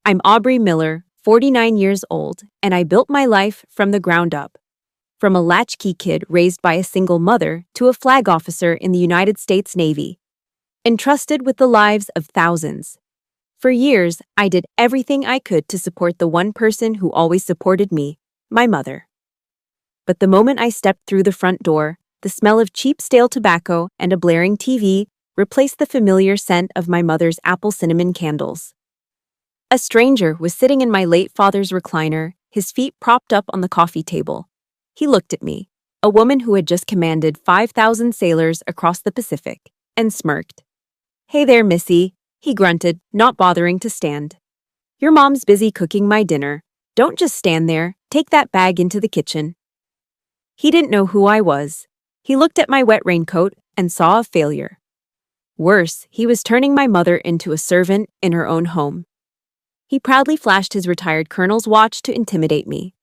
I'm Aubrey Miller, 49 years old, and I built my life from the ground up. From a latchkey kid raised by a single mother to a flag officer in the United States Navy, entrusted with the lives of thousands. For years, I did everything I could to support the one person who always supported me, my mother. But the moment I stepped through the front door, the smell of cheap stale tobacco and a blaring TV replaced the familiar scent of my mother's apple cinnamon candles. A stranger was sitting in my late father's recliner, his feet propped up on the coffee table. He looked at me, a woman who had just commanded 5,000 sailors across the Pacific, and smirked. "Hey there, Missy," he grunted, not bothering to stand. "Your mom's busy cooking my dinner. Don't just stand there, take that bag into the kitchen." He didn't know who I was. He looked at my wet raincoat and saw a failure. Worse, he was turning my mother into a servant in her own home. He proudly flashed his retired colonel's watch to intimidate me.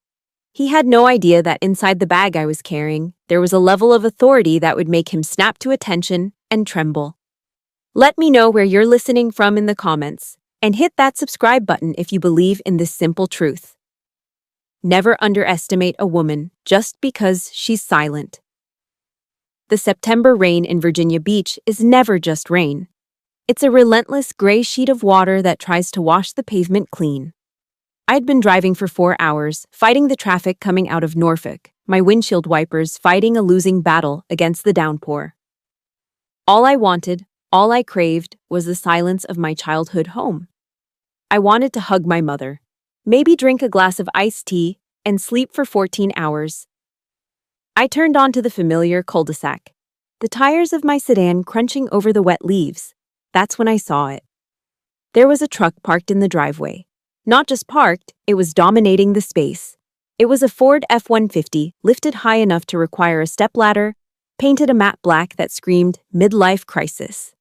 He had no idea that inside the bag I was carrying, there was a level of authority that would make him snap to attention and tremble. Let me know where you're listening from in the comments, and hit that subscribe button if you believe in this simple truth. Never underestimate a woman just because she's silent. The September rain in Virginia Beach is never just rain. It's a relentless gray sheet of water that tries to wash the pavement clean. I'd been driving for 4 hours, fighting the traffic coming out of Norfolk, my windshield wipers fighting a losing battle against the downpour. All I wanted, all I craved, was the silence of my childhood home. I wanted to hug my mother, maybe drink a glass of iced tea, and sleep for 14 hours. I turned onto the familiar cul-de-sac, the tires of my sedan crunching over the wet leaves. That's when I saw it. There was a truck parked in the driveway. Not just parked, it was dominating the space. It was a Ford F-150, lifted high enough to require a stepladder, painted a matte black that screamed midlife crisis.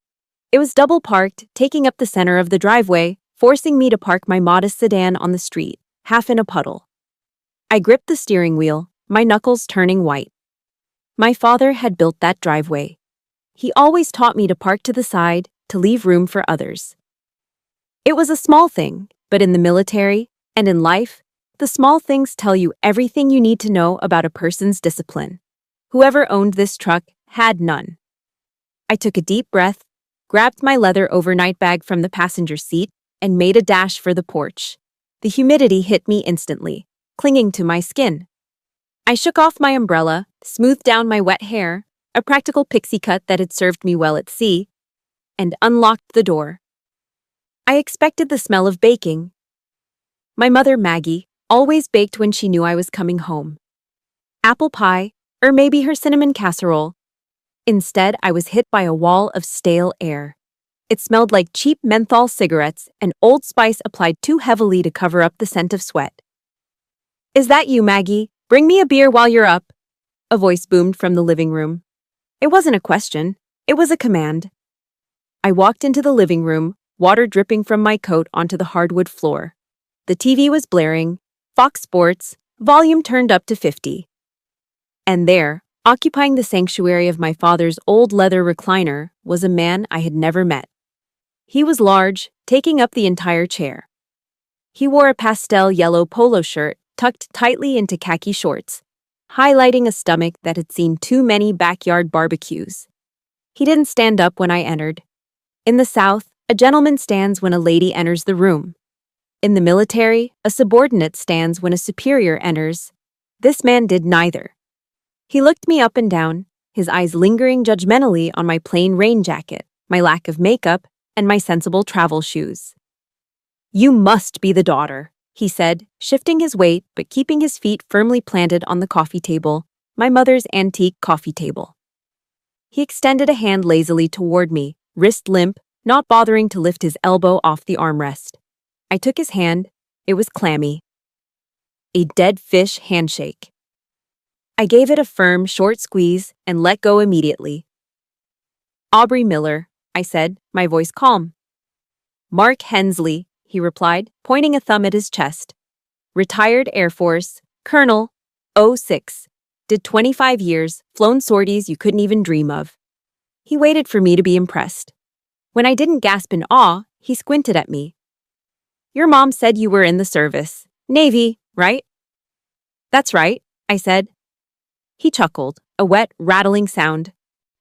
It was double parked, taking up the center of the driveway, forcing me to park my modest sedan on the street, half in a puddle. I gripped the steering wheel, my knuckles turning white. My father had built that driveway. He always taught me to park to the side, to leave room for others. It was a small thing, but in the military, and in life, the small things tell you everything you need to know about a person's discipline. Whoever owned this truck had none. I took a deep breath, grabbed my leather overnight bag from the passenger seat, and made a dash for the porch. The humidity hit me instantly, clinging to my skin. I shook off my umbrella, smoothed down my wet hair, a practical pixie cut that had served me well at sea, and unlocked the door. I expected the smell of baking. My mother, Maggie, always baked when she knew I was coming home. Apple pie, or maybe her cinnamon casserole. Instead, I was hit by a wall of stale air. It smelled like cheap menthol cigarettes and Old Spice applied too heavily to cover up the scent of sweat. "Is that you, Maggie? Bring me a beer while you're up," a voice boomed from the living room. It wasn't a question, it was a command. I walked into the living room, water dripping from my coat onto the hardwood floor. The TV was blaring, Fox Sports, volume turned up to 50. And there, occupying the sanctuary of my father's old leather recliner, was a man I had never met. He was large, taking up the entire chair. He wore a pastel yellow polo shirt tucked tightly into khaki shorts, highlighting a stomach that had seen too many backyard barbecues. He didn't stand up when I entered. In the South, a gentleman stands when a lady enters the room. In the military, a subordinate stands when a superior enters. This man did neither. He looked me up and down, his eyes lingering judgmentally on my plain rain jacket, my lack of makeup, and my sensible travel shoes. "You must be the daughter," he said, shifting his weight but keeping his feet firmly planted on the coffee table, my mother's antique coffee table. He extended a hand lazily toward me, wrist limp, not bothering to lift his elbow off the armrest. I took his hand. It was clammy. A dead fish handshake. I gave it a firm, short squeeze and let go immediately. "Aubrey Miller," I said, my voice calm. "Mark Hensley," he replied, pointing a thumb at his chest. "Retired Air Force, Colonel, 06. Did 25 years, flown sorties you couldn't even dream of." He waited for me to be impressed. When I didn't gasp in awe, he squinted at me. Your mom said you were in the service. Navy, right? That's right, I said. He chuckled, a wet, rattling sound.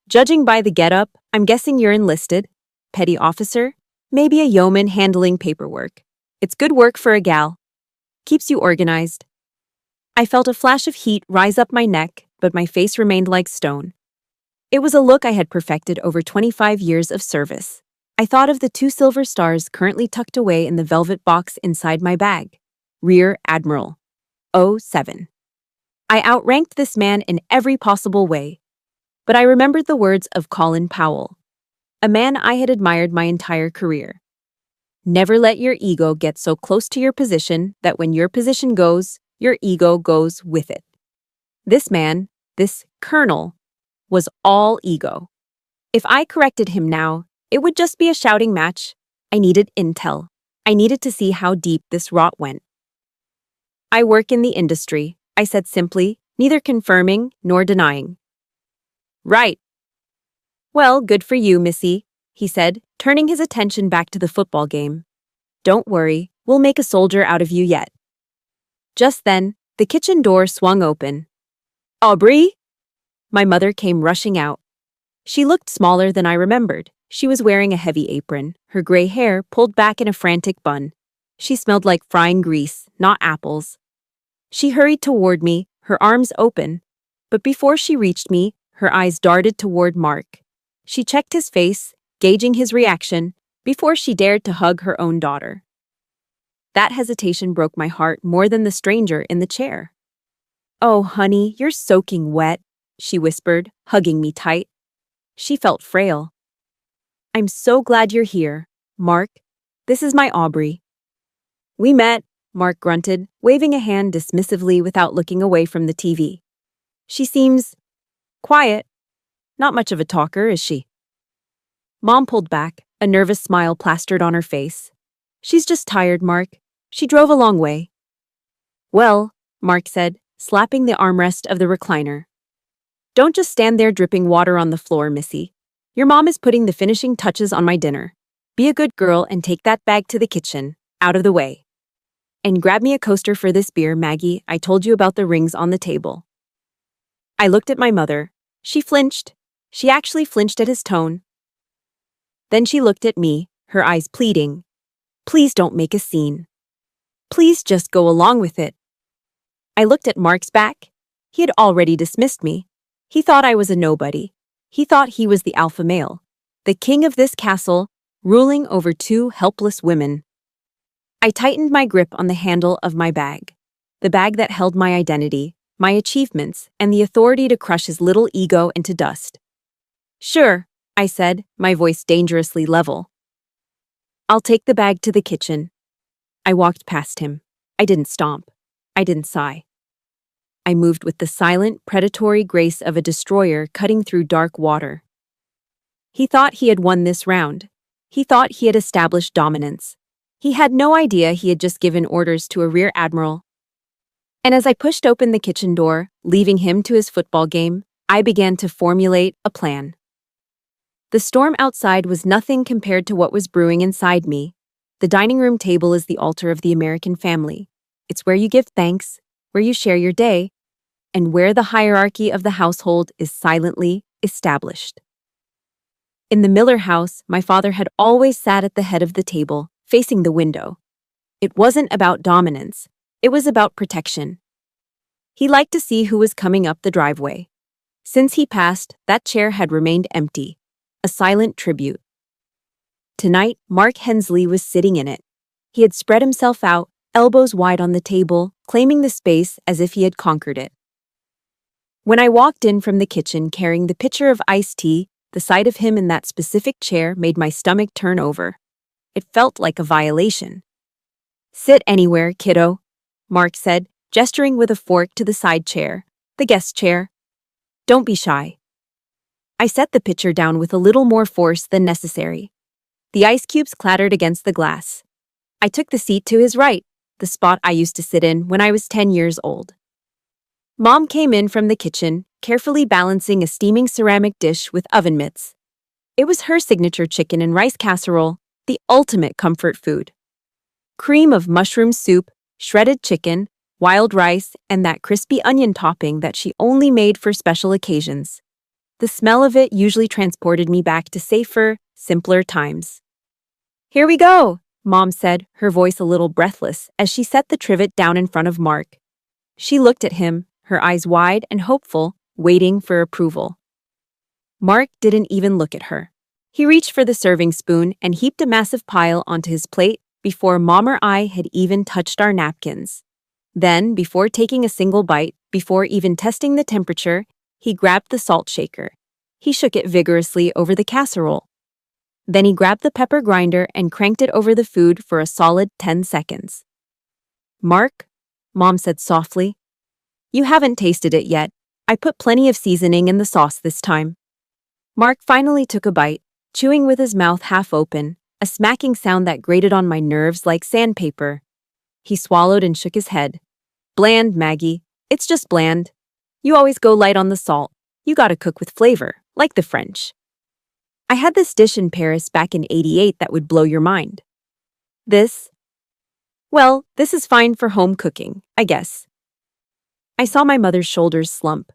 Judging by the getup, I'm guessing you're enlisted. Petty officer? Maybe a yeoman handling paperwork. It's good work for a gal. Keeps you organized. I felt a flash of heat rise up my neck, but my face remained like stone. It was a look I had perfected over 25 years of service. I thought of the 2 silver stars currently tucked away in the velvet box inside my bag. Rear Admiral. 07. I outranked this man in every possible way. But I remembered the words of Colin Powell, a man I had admired my entire career. Never let your ego get so close to your position that when your position goes, your ego goes with it. This man, this colonel, was all ego. If I corrected him now, it would just be a shouting match. I needed intel. I needed to see how deep this rot went. I work in the industry, I said simply, neither confirming nor denying. Right. Well, good for you, Missy, he said, turning his attention back to the football game. Don't worry, we'll make a soldier out of you yet. Just then, the kitchen door swung open. Aubrey? My mother came rushing out. She looked smaller than I remembered. She was wearing a heavy apron, her gray hair pulled back in a frantic bun. She smelled like frying grease, not apples. She hurried toward me, her arms open. But before she reached me, her eyes darted toward Mark. She checked his face, gauging his reaction, before she dared to hug her own daughter. That hesitation broke my heart more than the stranger in the chair. Oh, honey, you're soaking wet, she whispered, hugging me tight. She felt frail. I'm so glad you're here, Mark. This is my Aubrey. We met, Mark grunted, waving a hand dismissively without looking away from the TV. She seems quiet. Not much of a talker, is she? Mom pulled back, a nervous smile plastered on her face. She's just tired, Mark. She drove a long way. Well, Mark said, slapping the armrest of the recliner. Don't just stand there dripping water on the floor, Missy. Your mom is putting the finishing touches on my dinner. Be a good girl and take that bag to the kitchen, out of the way. And grab me a coaster for this beer, Maggie. I told you about the rings on the table. I looked at my mother. She flinched. She actually flinched at his tone. Then she looked at me, her eyes pleading. Please don't make a scene. Please just go along with it. I looked at Mark's back. He had already dismissed me. He thought I was a nobody. He thought he was the alpha male, the king of this castle, ruling over 2 helpless women. I tightened my grip on the handle of my bag, the bag that held my identity, my achievements, and the authority to crush his little ego into dust. Sure, I said, my voice dangerously level. I'll take the bag to the kitchen. I walked past him. I didn't stomp. I didn't sigh. I moved with the silent, predatory grace of a destroyer cutting through dark water. He thought he had won this round. He thought he had established dominance. He had no idea he had just given orders to a rear admiral. And as I pushed open the kitchen door, leaving him to his football game, I began to formulate a plan. The storm outside was nothing compared to what was brewing inside me. The dining room table is the altar of the American family. It's where you give thanks, where you share your day, and where the hierarchy of the household is silently established. In the Miller house, my father had always sat at the head of the table, facing the window. It wasn't about dominance. It was about protection. He liked to see who was coming up the driveway. Since he passed, that chair had remained empty, a silent tribute. Tonight, Mark Hensley was sitting in it. He had spread himself out, elbows wide on the table, claiming the space as if he had conquered it. When I walked in from the kitchen carrying the pitcher of iced tea, the sight of him in that specific chair made my stomach turn over. It felt like a violation. Sit anywhere, kiddo, Mark said, gesturing with a fork to the side chair, the guest chair. Don't be shy. I set the pitcher down with a little more force than necessary. The ice cubes clattered against the glass. I took the seat to his right, the spot I used to sit in when I was 10 years old. Mom came in from the kitchen, carefully balancing a steaming ceramic dish with oven mitts. It was her signature chicken and rice casserole, the ultimate comfort food. Cream of mushroom soup, shredded chicken, wild rice, and that crispy onion topping that she only made for special occasions. The smell of it usually transported me back to safer, simpler times. "Here we go," Mom said, her voice a little breathless, as she set the trivet down in front of Mark. She looked at him, her eyes wide and hopeful, waiting for approval. Mark didn't even look at her. He reached for the serving spoon and heaped a massive pile onto his plate before Mom or I had even touched our napkins. Then, before taking a single bite, before even testing the temperature, he grabbed the salt shaker. He shook it vigorously over the casserole. Then he grabbed the pepper grinder and cranked it over the food for a solid 10 seconds. "Mark," Mom said softly, "you haven't tasted it yet. I put plenty of seasoning in the sauce this time." Mark finally took a bite, chewing with his mouth half open, a smacking sound that grated on my nerves like sandpaper. He swallowed and shook his head. "Bland, Maggie. It's just bland. You always go light on the salt. You gotta cook with flavor, like the French. I had this dish in Paris back in '88 that would blow your mind. This? Well, this is fine for home cooking, I guess." I saw my mother's shoulders slump.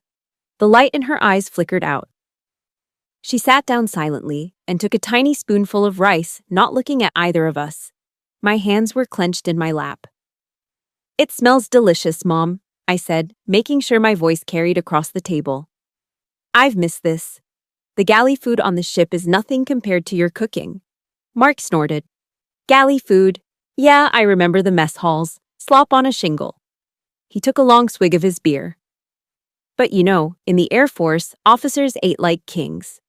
The light in her eyes flickered out. She sat down silently and took a tiny spoonful of rice, not looking at either of us. My hands were clenched in my lap. "It smells delicious, Mom," I said, making sure my voice carried across the table. "I've missed this. The galley food on the ship is nothing compared to your cooking." Mark snorted. "Galley food? Yeah, I remember the mess halls. Slop on a shingle." He took a long swig of his beer. "But you know, in the Air Force, officers ate like kings.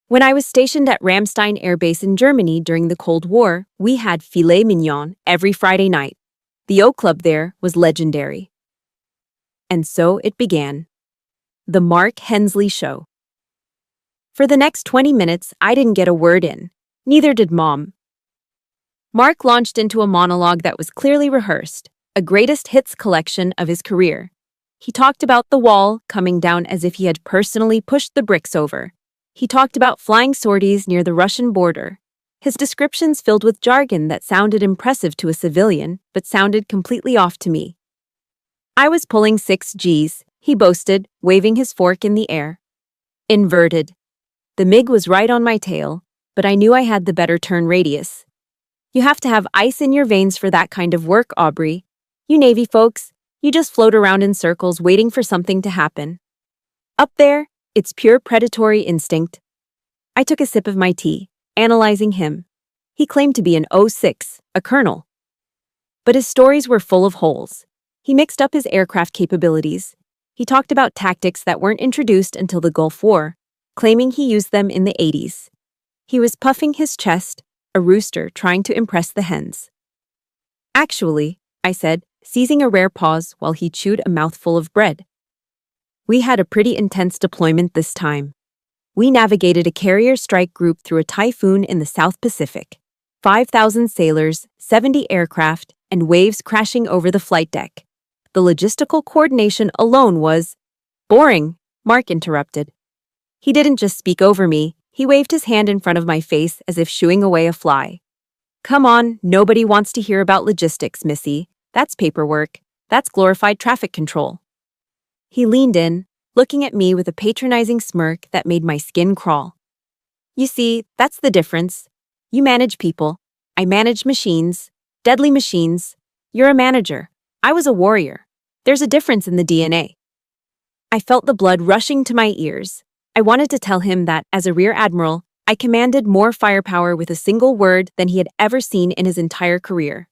When I was stationed at Ramstein Air Base in Germany during the Cold War, we had filet mignon every Friday night. The O Club there was legendary." And so it began. The Mark Hensley Show. For the next 20 minutes, I didn't get a word in. Neither did Mom. Mark launched into a monologue that was clearly rehearsed, a greatest hits collection of his career. He talked about the wall coming down as if he had personally pushed the bricks over. He talked about flying sorties near the Russian border. His descriptions filled with jargon that sounded impressive to a civilian, but sounded completely off to me. "I was pulling 6 Gs, he boasted, waving his fork in the air. Inverted. The MiG was right on my tail, but I knew I had the better turn radius. You have to have ice in your veins for that kind of work, Aubrey. You Navy folks, you just float around in circles waiting for something to happen. Up there, it's pure predatory instinct." I took a sip of my tea, analyzing him. He claimed to be an 06, a colonel. But his stories were full of holes. He mixed up his aircraft capabilities. He talked about tactics that weren't introduced until the Gulf War, claiming he used them in the '80s. He was puffing his chest, a rooster trying to impress the hens. "Actually," I said, seizing a rare pause while he chewed a mouthful of bread, "we had a pretty intense deployment this time. We navigated a carrier strike group through a typhoon in the South Pacific. 5,000 sailors, 70 aircraft, and waves crashing over the flight deck. The logistical coordination alone was..." "Boring," Mark interrupted. He didn't just speak over me, he waved his hand in front of my face as if shooing away a fly. "Come on, nobody wants to hear about logistics, Missy. That's paperwork. That's glorified traffic control." He leaned in, looking at me with a patronizing smirk that made my skin crawl. "You see, that's the difference. You manage people. I manage machines. Deadly machines. You're a manager. I was a warrior. There's a difference in the DNA." I felt the blood rushing to my ears. I wanted to tell him that, as a rear admiral, I commanded more firepower with a single word than he had ever seen in his entire career.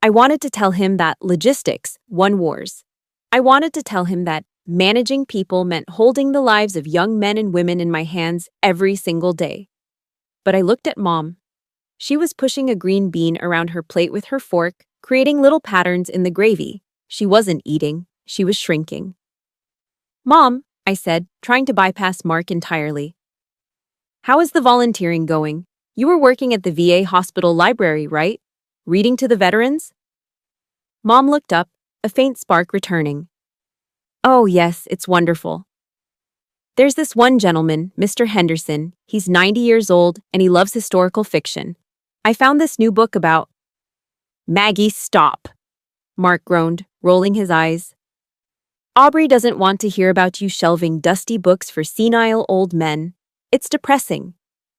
I wanted to tell him that logistics won wars. I wanted to tell him that managing people meant holding the lives of young men and women in my hands every single day. But I looked at Mom. She was pushing a green bean around her plate with her fork, creating little patterns in the gravy. She wasn't eating, she was shrinking. "Mom," I said, trying to bypass Mark entirely, "how is the volunteering going? You were working at the VA hospital library, right? Reading to the veterans?" Mom looked up, a faint spark returning. "Oh yes, it's wonderful. There's this one gentleman, Mr. Henderson. He's 90 years old and he loves historical fiction. I found this new book about..." Maggie, stop, Mark groaned, rolling his eyes. Aubrey doesn't want to hear about you shelving dusty books for senile old men. It's depressing.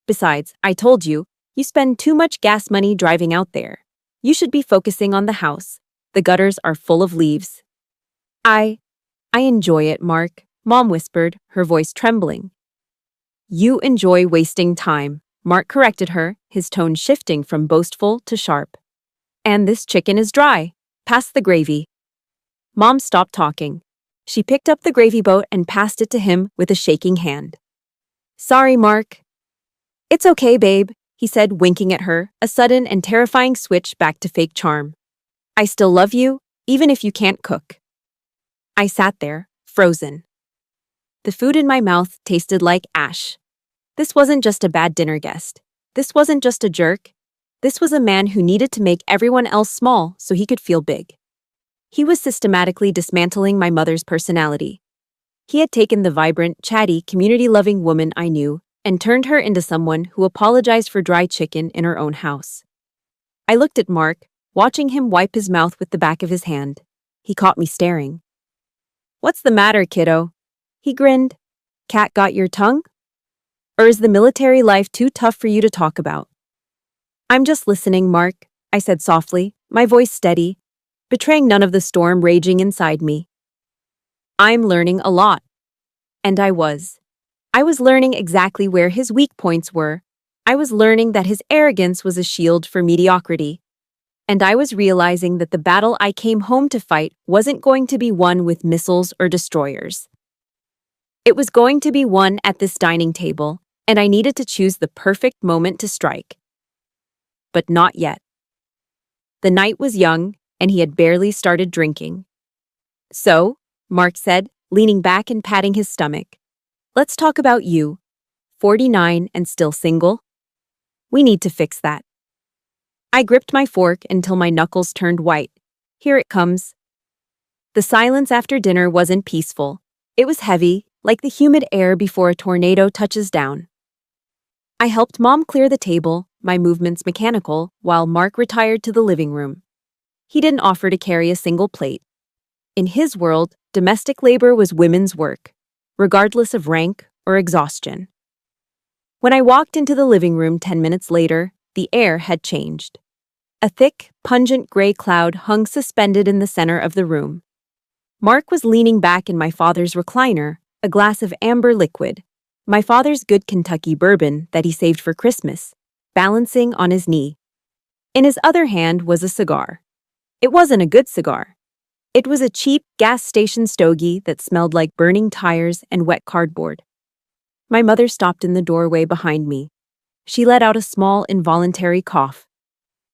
Besides, I told you, you spend too much gas money driving out there. You should be focusing on the house. The gutters are full of leaves. I enjoy it, Mark, Mom whispered, her voice trembling. You enjoy wasting time, Mark corrected her, his tone shifting from boastful to sharp. And this chicken is dry. Pass the gravy. Mom stopped talking. She picked up the gravy boat and passed it to him with a shaking hand. Sorry, Mark. It's okay, babe, he said, winking at her, a sudden and terrifying switch back to fake charm. I still love you, even if you can't cook. I sat there, frozen. The food in my mouth tasted like ash. This wasn't just a bad dinner guest. This wasn't just a jerk. This was a man who needed to make everyone else small so he could feel big. He was systematically dismantling my mother's personality. He had taken the vibrant, chatty, community-loving woman I knew and turned her into someone who apologized for dry chicken in her own house. I looked at Mark, watching him wipe his mouth with the back of his hand. He caught me staring. What's the matter, kiddo? He grinned. Cat got your tongue? Or is the military life too tough for you to talk about? I'm just listening, Mark, I said softly, my voice steady, betraying none of the storm raging inside me. I'm learning a lot. And I was. I was learning exactly where his weak points were. I was learning that his arrogance was a shield for mediocrity. And I was realizing that the battle I came home to fight wasn't going to be won with missiles or destroyers. It was going to be won at this dining table, and I needed to choose the perfect moment to strike. But not yet. The night was young, and he had barely started drinking. So, Mark said, leaning back and patting his stomach, let's talk about you, 49 and still single. We need to fix that. I gripped my fork until my knuckles turned white. Here it comes. The silence after dinner wasn't peaceful. It was heavy, like the humid air before a tornado touches down. I helped Mom clear the table, my movements mechanical, while Mark retired to the living room. He didn't offer to carry a single plate. In his world, domestic labor was women's work, regardless of rank or exhaustion. When I walked into the living room 10 minutes later, the air had changed. A thick, pungent gray cloud hung suspended in the center of the room. Mark was leaning back in my father's recliner, a glass of amber liquid, my father's good Kentucky bourbon that he saved for Christmas, balancing on his knee. In his other hand was a cigar. It wasn't a good cigar. It was a cheap gas station stogie that smelled like burning tires and wet cardboard. My mother stopped in the doorway behind me. She let out a small, involuntary cough.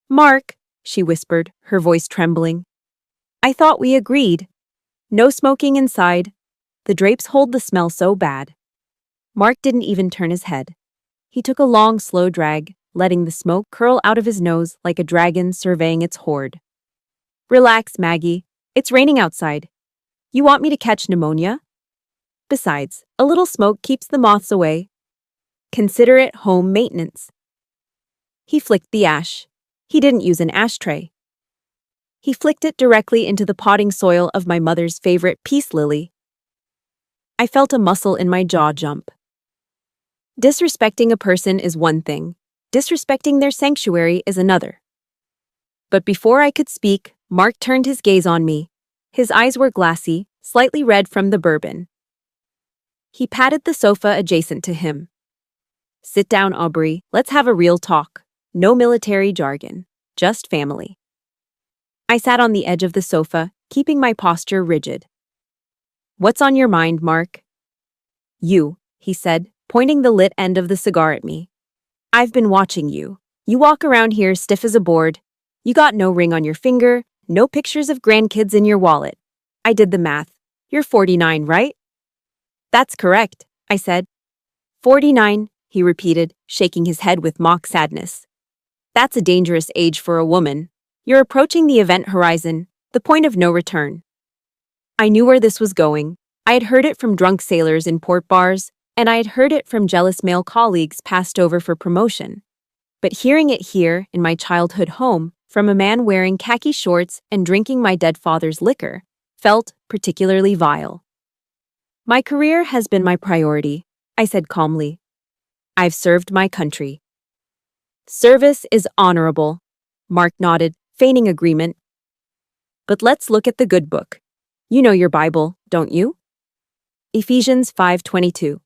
Mark, she whispered, her voice trembling. I thought we agreed. No smoking inside. The drapes hold the smell so bad. Mark didn't even turn his head. He took a long, slow drag, letting the smoke curl out of his nose like a dragon surveying its hoard. Relax, Maggie. It's raining outside. You want me to catch pneumonia? Besides, a little smoke keeps the moths away. Consider it home maintenance. He flicked the ash. He didn't use an ashtray. He flicked it directly into the potting soil of my mother's favorite peace lily. I felt a muscle in my jaw jump. Disrespecting a person is one thing. Disrespecting their sanctuary is another. But before I could speak, Mark turned his gaze on me. His eyes were glassy, slightly red from the bourbon. He patted the sofa adjacent to him. Sit down, Aubrey. Let's have a real talk. No military jargon. Just family. I sat on the edge of the sofa, keeping my posture rigid. What's on your mind, Mark? You, he said, pointing the lit end of the cigar at me. I've been watching you. You walk around here stiff as a board. You got no ring on your finger, no pictures of grandkids in your wallet. I did the math. You're 49, right? That's correct, I said. 49, he repeated, shaking his head with mock sadness. That's a dangerous age for a woman. You're approaching the event horizon, the point of no return. I knew where this was going. I had heard it from drunk sailors in port bars, and I had heard it from jealous male colleagues passed over for promotion. But hearing it here, in my childhood home, from a man wearing khaki shorts and drinking my dead father's liquor, felt particularly vile. My career has been my priority, I said calmly. I've served my country. Service is honorable, Mark nodded, feigning agreement. But let's look at the good book. You know your Bible, don't you? Ephesians 5:22.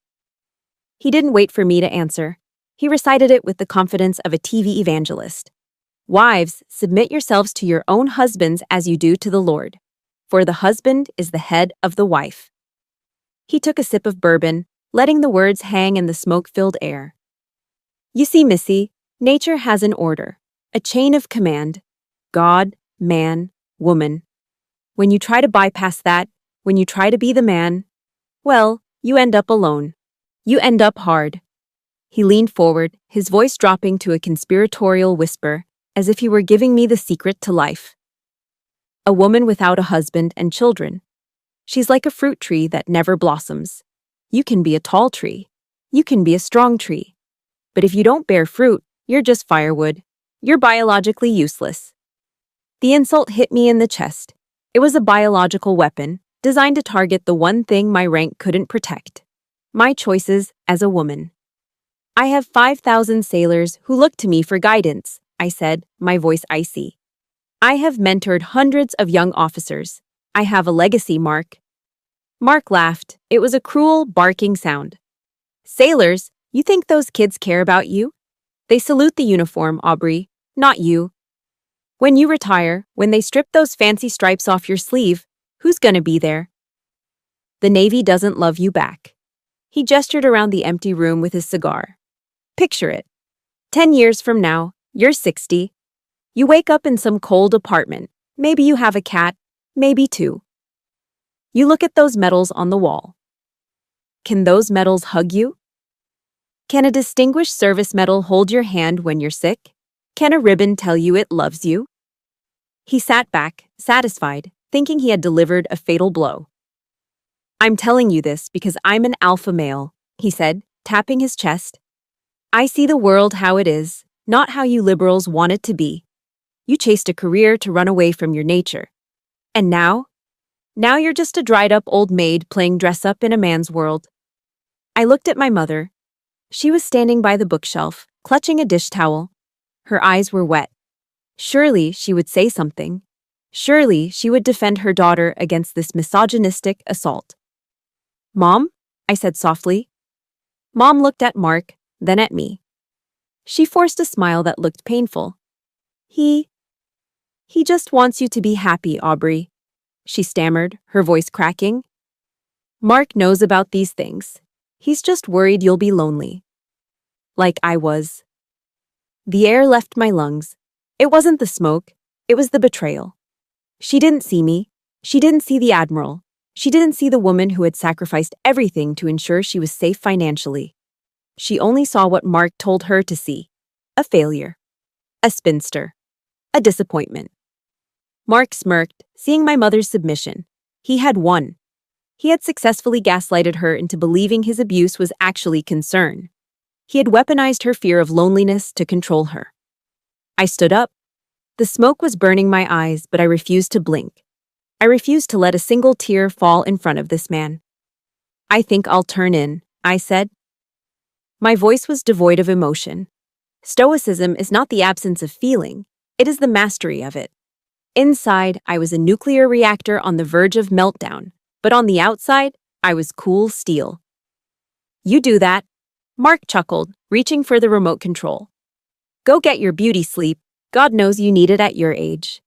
He didn't wait for me to answer. He recited it with the confidence of a TV evangelist. Wives, submit yourselves to your own husbands as you do to the Lord, for the husband is the head of the wife. He took a sip of bourbon, letting the words hang in the smoke-filled air. You see, Missy, nature has an order, a chain of command: God, man, woman. When you try to bypass that, when you try to be the man, well, you end up alone. You end up hard. He leaned forward, his voice dropping to a conspiratorial whisper, as if he were giving me the secret to life. A woman without a husband and children. She's like a fruit tree that never blossoms. You can be a tall tree. You can be a strong tree. But if you don't bear fruit, you're just firewood. You're biologically useless. The insult hit me in the chest. It was a biological weapon, designed to target the one thing my rank couldn't protect: my choices as a woman. I have 5,000 sailors who look to me for guidance, I said, my voice icy. I have mentored hundreds of young officers. I have a legacy, Mark. Mark laughed. It was a cruel, barking sound. Sailors, you think those kids care about you? They salute the uniform, Aubrey, not you. When you retire, when they strip those fancy stripes off your sleeve, who's gonna be there? The Navy doesn't love you back. He gestured around the empty room with his cigar. Picture it. 10 years from now, you're 60. You wake up in some cold apartment. Maybe you have a cat, maybe two. You look at those medals on the wall. Can those medals hug you? Can a Distinguished Service Medal hold your hand when you're sick? Can a ribbon tell you it loves you? He sat back, satisfied, thinking he had delivered a fatal blow. I'm telling you this because I'm an alpha male, he said, tapping his chest. I see the world how it is, not how you liberals want it to be. You chased a career to run away from your nature. And now you're just a dried-up old maid playing dress-up in a man's world. I looked at my mother. She was standing by the bookshelf, clutching a dish towel. Her eyes were wet. Surely she would say something. Surely she would defend her daughter against this misogynistic assault. Mom? I said softly. Mom looked at Mark, then at me. She forced a smile that looked painful. He just wants you to be happy, Aubrey, she stammered, her voice cracking. Mark knows about these things. He's just worried you'll be lonely. Like I was. The air left my lungs. It wasn't the smoke, it was the betrayal. She didn't see me. She didn't see the Admiral. She didn't see the woman who had sacrificed everything to ensure she was safe financially. She only saw what Mark told her to see: a failure, a spinster, a disappointment. Mark smirked, seeing my mother's submission. He had won. He had successfully gaslighted her into believing his abuse was actually concern. He had weaponized her fear of loneliness to control her. I stood up. The smoke was burning my eyes, but I refused to blink. I refused to let a single tear fall in front of this man. I think I'll turn in, I said. My voice was devoid of emotion. Stoicism is not the absence of feeling, it is the mastery of it. Inside, I was a nuclear reactor on the verge of meltdown, but on the outside, I was cool steel. You do that, Mark chuckled, reaching for the remote control. Go get your beauty sleep. God knows you need it at your age.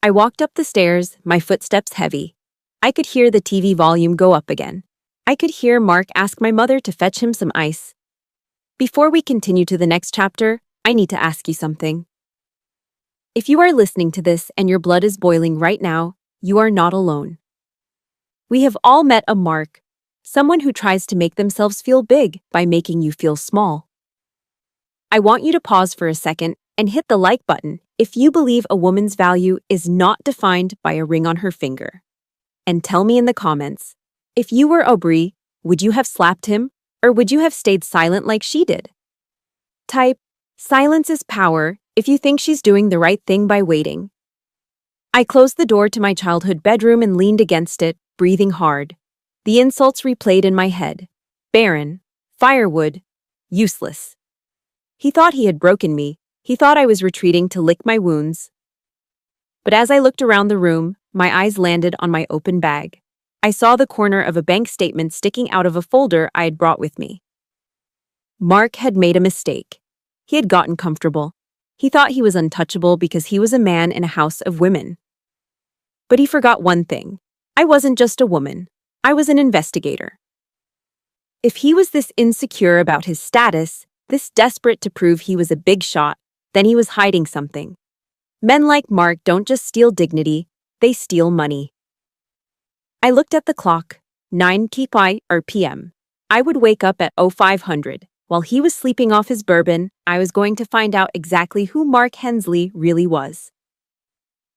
I walked up the stairs, my footsteps heavy. I could hear the TV volume go up again. I could hear Mark ask my mother to fetch him some ice. Before we continue to the next chapter, I need to ask you something. If you are listening to this and your blood is boiling right now, you are not alone. We have all met a Mark, someone who tries to make themselves feel big by making you feel small. I want you to pause for a second and hit the like button if you believe a woman's value is not defined by a ring on her finger. And tell me in the comments, if you were Aubrey, would you have slapped him, or would you have stayed silent like she did? Type, "Silence is power," if you think she's doing the right thing by waiting. I closed the door to my childhood bedroom and leaned against it, breathing hard. The insults replayed in my head. Barren. Firewood. Useless. He thought he had broken me. He thought I was retreating to lick my wounds. But as I looked around the room, my eyes landed on my open bag. I saw the corner of a bank statement sticking out of a folder I had brought with me. Mark had made a mistake. He had gotten comfortable. He thought he was untouchable because he was a man in a house of women. But he forgot one thing. I wasn't just a woman. I was an investigator. If he was this insecure about his status, this desperate to prove he was a big shot, then he was hiding something. Men like Mark don't just steal dignity, they steal money. I looked at the clock, 9 p.m. I would wake up at 0500. While he was sleeping off his bourbon, I was going to find out exactly who Mark Hensley really was.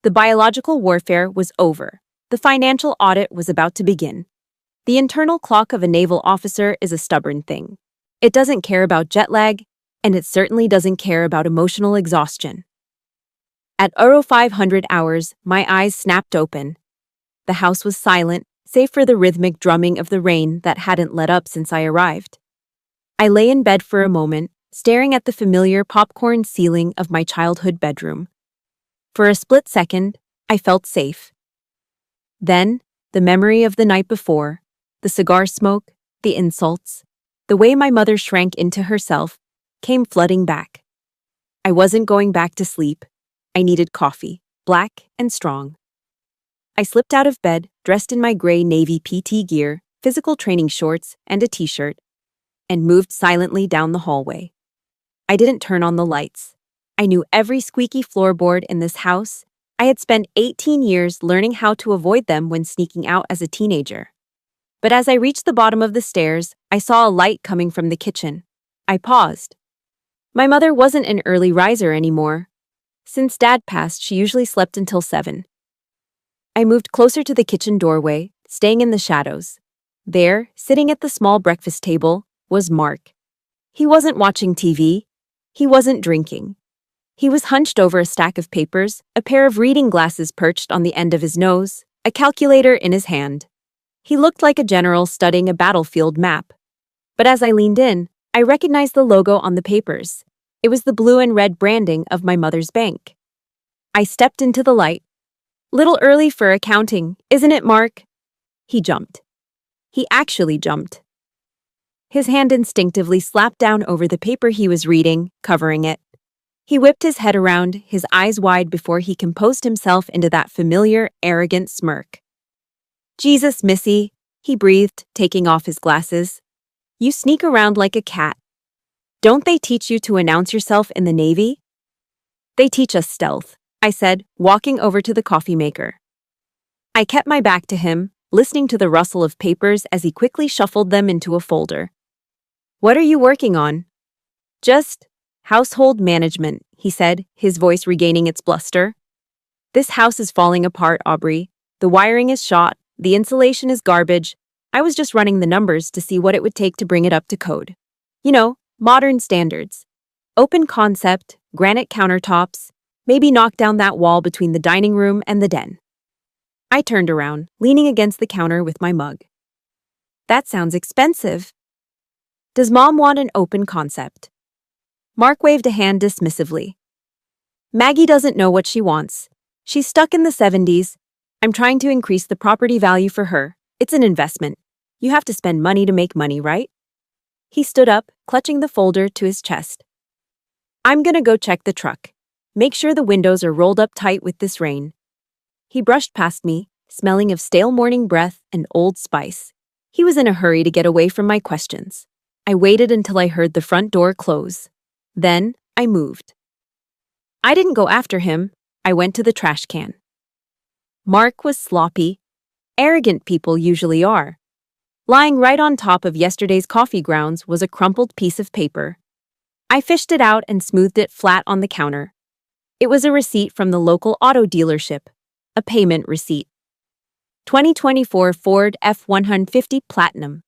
The biological warfare was over. The financial audit was about to begin. The internal clock of a naval officer is a stubborn thing. It doesn't care about jet lag, and it certainly doesn't care about emotional exhaustion. At 0500 hours, my eyes snapped open. The house was silent, save for the rhythmic drumming of the rain that hadn't let up since I arrived. I lay in bed for a moment, staring at the familiar popcorn ceiling of my childhood bedroom. For a split second, I felt safe. Then, the memory of the night before, the cigar smoke, the insults, the way my mother shrank into herself, came flooding back. I wasn't going back to sleep. I needed coffee, black and strong. I slipped out of bed, dressed in my gray Navy PT gear, physical training shorts, and a t-shirt, and moved silently down the hallway. I didn't turn on the lights. I knew every squeaky floorboard in this house. I had spent 18 years learning how to avoid them when sneaking out as a teenager. But as I reached the bottom of the stairs, I saw a light coming from the kitchen. I paused. My mother wasn't an early riser anymore. Since Dad passed, she usually slept until 7. I moved closer to the kitchen doorway, staying in the shadows. There, sitting at the small breakfast table, was Mark. He wasn't watching TV. He wasn't drinking. He was hunched over a stack of papers, a pair of reading glasses perched on the end of his nose, a calculator in his hand. He looked like a general studying a battlefield map. But as I leaned in, I recognized the logo on the papers. It was the blue and red branding of my mother's bank. I stepped into the light. "Little early for accounting, isn't it, Mark?" He jumped. He actually jumped. His hand instinctively slapped down over the paper he was reading, covering it. He whipped his head around, his eyes wide before he composed himself into that familiar, arrogant smirk. "Jesus, Missy," he breathed, taking off his glasses. "You sneak around like a cat. Don't they teach you to announce yourself in the Navy?" "They teach us stealth," I said, walking over to the coffee maker. I kept my back to him, listening to the rustle of papers as he quickly shuffled them into a folder. "What are you working on?" "Just household management," he said, his voice regaining its bluster. "This house is falling apart, Aubrey. The wiring is shot, the insulation is garbage. I was just running the numbers to see what it would take to bring it up to code. You know, modern standards. Open concept, granite countertops, maybe knock down that wall between the dining room and the den." I turned around, leaning against the counter with my mug. "That sounds expensive." "Does Mom want an open concept?" Mark waved a hand dismissively. "Maggie doesn't know what she wants. She's stuck in the 70s. I'm trying to increase the property value for her. It's an investment. You have to spend money to make money, right?" He stood up, clutching the folder to his chest. "I'm gonna go check the truck. Make sure the windows are rolled up tight with this rain." He brushed past me, smelling of stale morning breath and Old Spice. He was in a hurry to get away from my questions. I waited until I heard the front door close. Then, I moved. I didn't go after him. I went to the trash can. Mark was sloppy. Arrogant people usually are. Lying right on top of yesterday's coffee grounds was a crumpled piece of paper. I fished it out and smoothed it flat on the counter. It was a receipt from the local auto dealership. A payment receipt. 2024 Ford F-150 Platinum.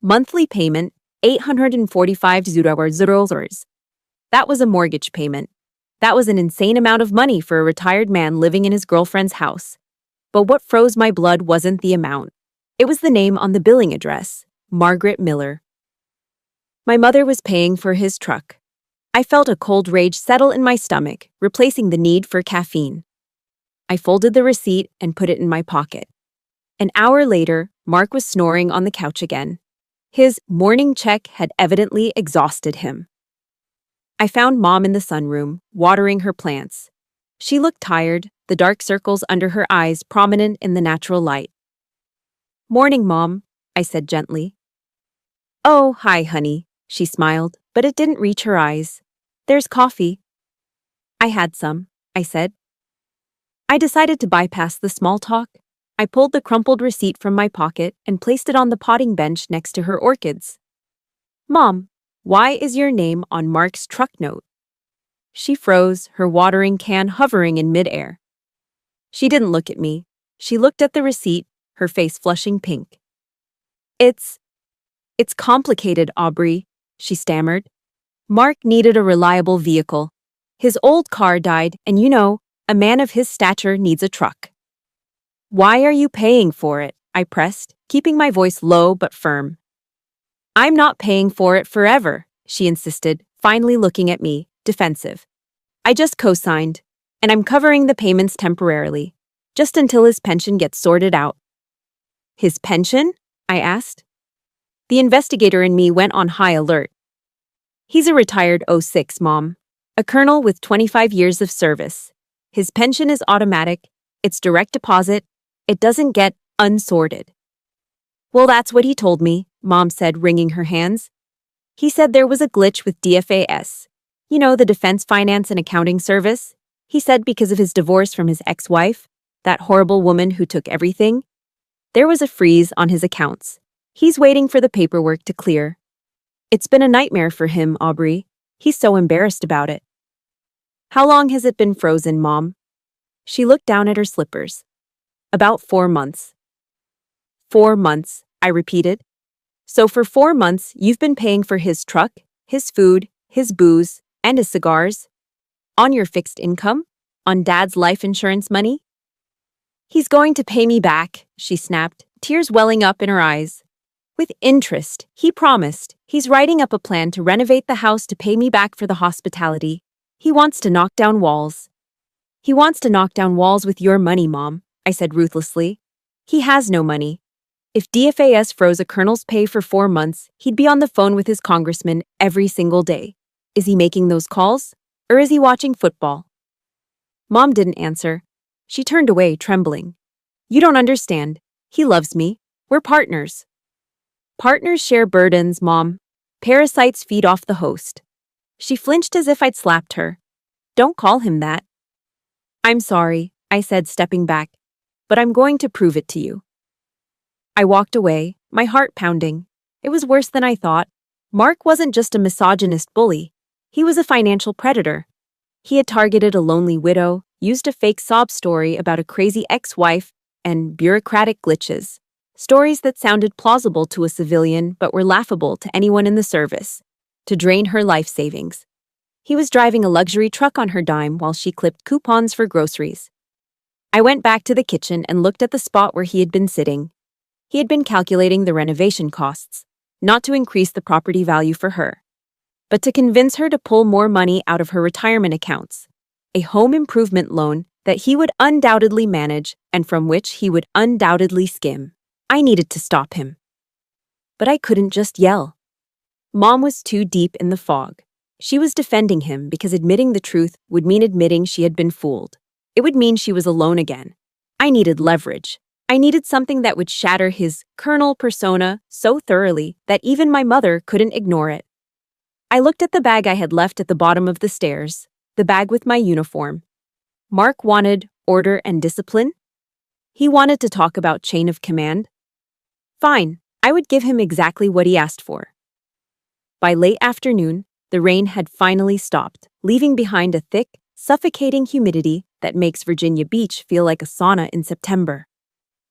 Monthly payment, $845. That was a mortgage payment. That was an insane amount of money for a retired man living in his girlfriend's house. But what froze my blood wasn't the amount. It was the name on the billing address, Margaret Miller. My mother was paying for his truck. I felt a cold rage settle in my stomach, replacing the need for caffeine. I folded the receipt and put it in my pocket. An hour later, Mark was snoring on the couch again. His morning check had evidently exhausted him. I found Mom in the sunroom, watering her plants. She looked tired, the dark circles under her eyes prominent in the natural light. "Morning, Mom," I said gently. "Oh, hi, honey," she smiled, but it didn't reach her eyes. "There's coffee." "I had some," I said. I decided to bypass the small talk. I pulled the crumpled receipt from my pocket and placed it on the potting bench next to her orchids. "Mom, why is your name on Mark's truck note?" She froze, her watering can hovering in midair. She didn't look at me. She looked at the receipt, her face flushing pink. It's complicated, Aubrey," she stammered. "Mark needed a reliable vehicle. His old car died, and a man of his stature needs a truck." "Why are you paying for it?" I pressed, keeping my voice low but firm. "I'm not paying for it forever," she insisted, finally looking at me, defensive. "I just co-signed, and I'm covering the payments temporarily, just until his pension gets sorted out." "His pension?" I asked. The investigator in me went on high alert. "He's a retired 06, Mom. A colonel with 25 years of service. His pension is automatic, it's direct deposit, it doesn't get unsorted." "Well, that's what he told me," Mom said, wringing her hands. "He said there was a glitch with DFAS. The Defense Finance and Accounting Service. He said because of his divorce from his ex-wife, that horrible woman who took everything, there was a freeze on his accounts. He's waiting for the paperwork to clear. It's been a nightmare for him, Aubrey. He's so embarrassed about it." "How long has it been frozen, Mom?" She looked down at her slippers. "About 4 months." 4 months, I repeated. "So for 4 months, you've been paying for his truck, his food, his booze, and his cigars? On your fixed income? On Dad's life insurance money?" "He's going to pay me back," she snapped, tears welling up in her eyes. "With interest, he promised. He's writing up a plan to renovate the house to pay me back for the hospitality. He wants to knock down walls." "He wants to knock down walls with your money, Mom," I said ruthlessly. "He has no money. If DFAS froze a colonel's pay for 4 months, he'd be on the phone with his congressman every single day. Is he making those calls? Or is he watching football?" Mom didn't answer. She turned away, trembling. "You don't understand. He loves me. We're partners." "Partners share burdens, Mom. Parasites feed off the host." She flinched as if I'd slapped her. "Don't call him that." "I'm sorry," I said, stepping back, "but I'm going to prove it to you." I walked away, my heart pounding. It was worse than I thought. Mark wasn't just a misogynist bully. He was a financial predator. He had targeted a lonely widow, used a fake sob story about a crazy ex-wife, and bureaucratic glitches. Stories that sounded plausible to a civilian but were laughable to anyone in the service, to drain her life savings. He was driving a luxury truck on her dime while she clipped coupons for groceries. I went back to the kitchen and looked at the spot where he had been sitting. He had been calculating the renovation costs, not to increase the property value for her, but to convince her to pull more money out of her retirement accounts, a home improvement loan that he would undoubtedly manage and from which he would undoubtedly skim. I needed to stop him. But I couldn't just yell. Mom was too deep in the fog. She was defending him because admitting the truth would mean admitting she had been fooled. It would mean she was alone again. I needed leverage. I needed something that would shatter his colonel persona so thoroughly that even my mother couldn't ignore it. I looked at the bag I had left at the bottom of the stairs, the bag with my uniform. Mark wanted order and discipline. He wanted to talk about chain of command. Fine, I would give him exactly what he asked for. By late afternoon, the rain had finally stopped, leaving behind a thick, suffocating humidity that makes Virginia Beach feel like a sauna in September.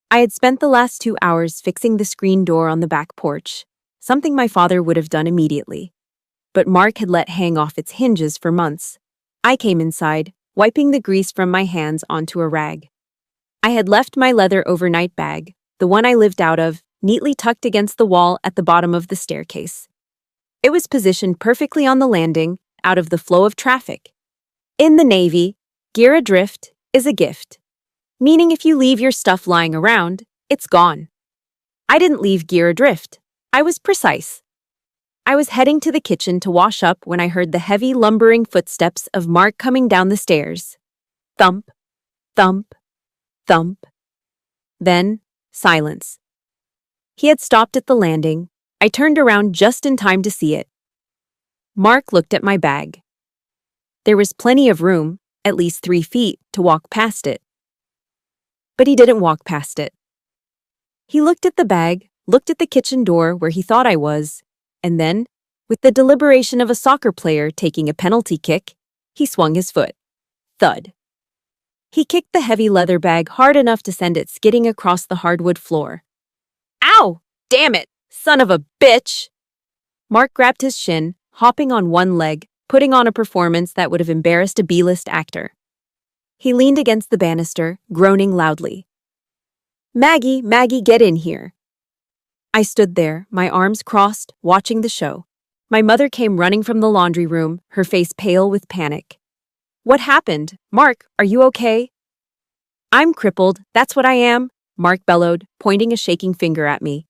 I had spent the last 2 hours fixing the screen door on the back porch, something my father would have done immediately. But Mark had let hang off its hinges for months. I came inside, wiping the grease from my hands onto a rag. I had left my leather overnight bag, the one I lived out of, neatly tucked against the wall at the bottom of the staircase. It was positioned perfectly on the landing, out of the flow of traffic. In the Navy, gear adrift is a gift, meaning if you leave your stuff lying around, it's gone. I didn't leave gear adrift. I was precise. I was heading to the kitchen to wash up when I heard the heavy, lumbering footsteps of Mark coming down the stairs. Thump, thump, thump. Then, silence. He had stopped at the landing. I turned around just in time to see it. Mark looked at my bag. There was plenty of room, at least 3 feet, to walk past it. But he didn't walk past it. He looked at the bag, looked at the kitchen door where he thought I was, and then, with the deliberation of a soccer player taking a penalty kick, he swung his foot. Thud. He kicked the heavy leather bag hard enough to send it skidding across the hardwood floor. Ow! Damn it! Son of a bitch! Mark grabbed his shin, hopping on one leg, putting on a performance that would have embarrassed a B-list actor. He leaned against the banister, groaning loudly. Maggie, Maggie, get in here. I stood there, my arms crossed, watching the show. My mother came running from the laundry room, her face pale with panic. What happened? Mark, are you okay? I'm crippled, that's what I am, Mark bellowed, pointing a shaking finger at me.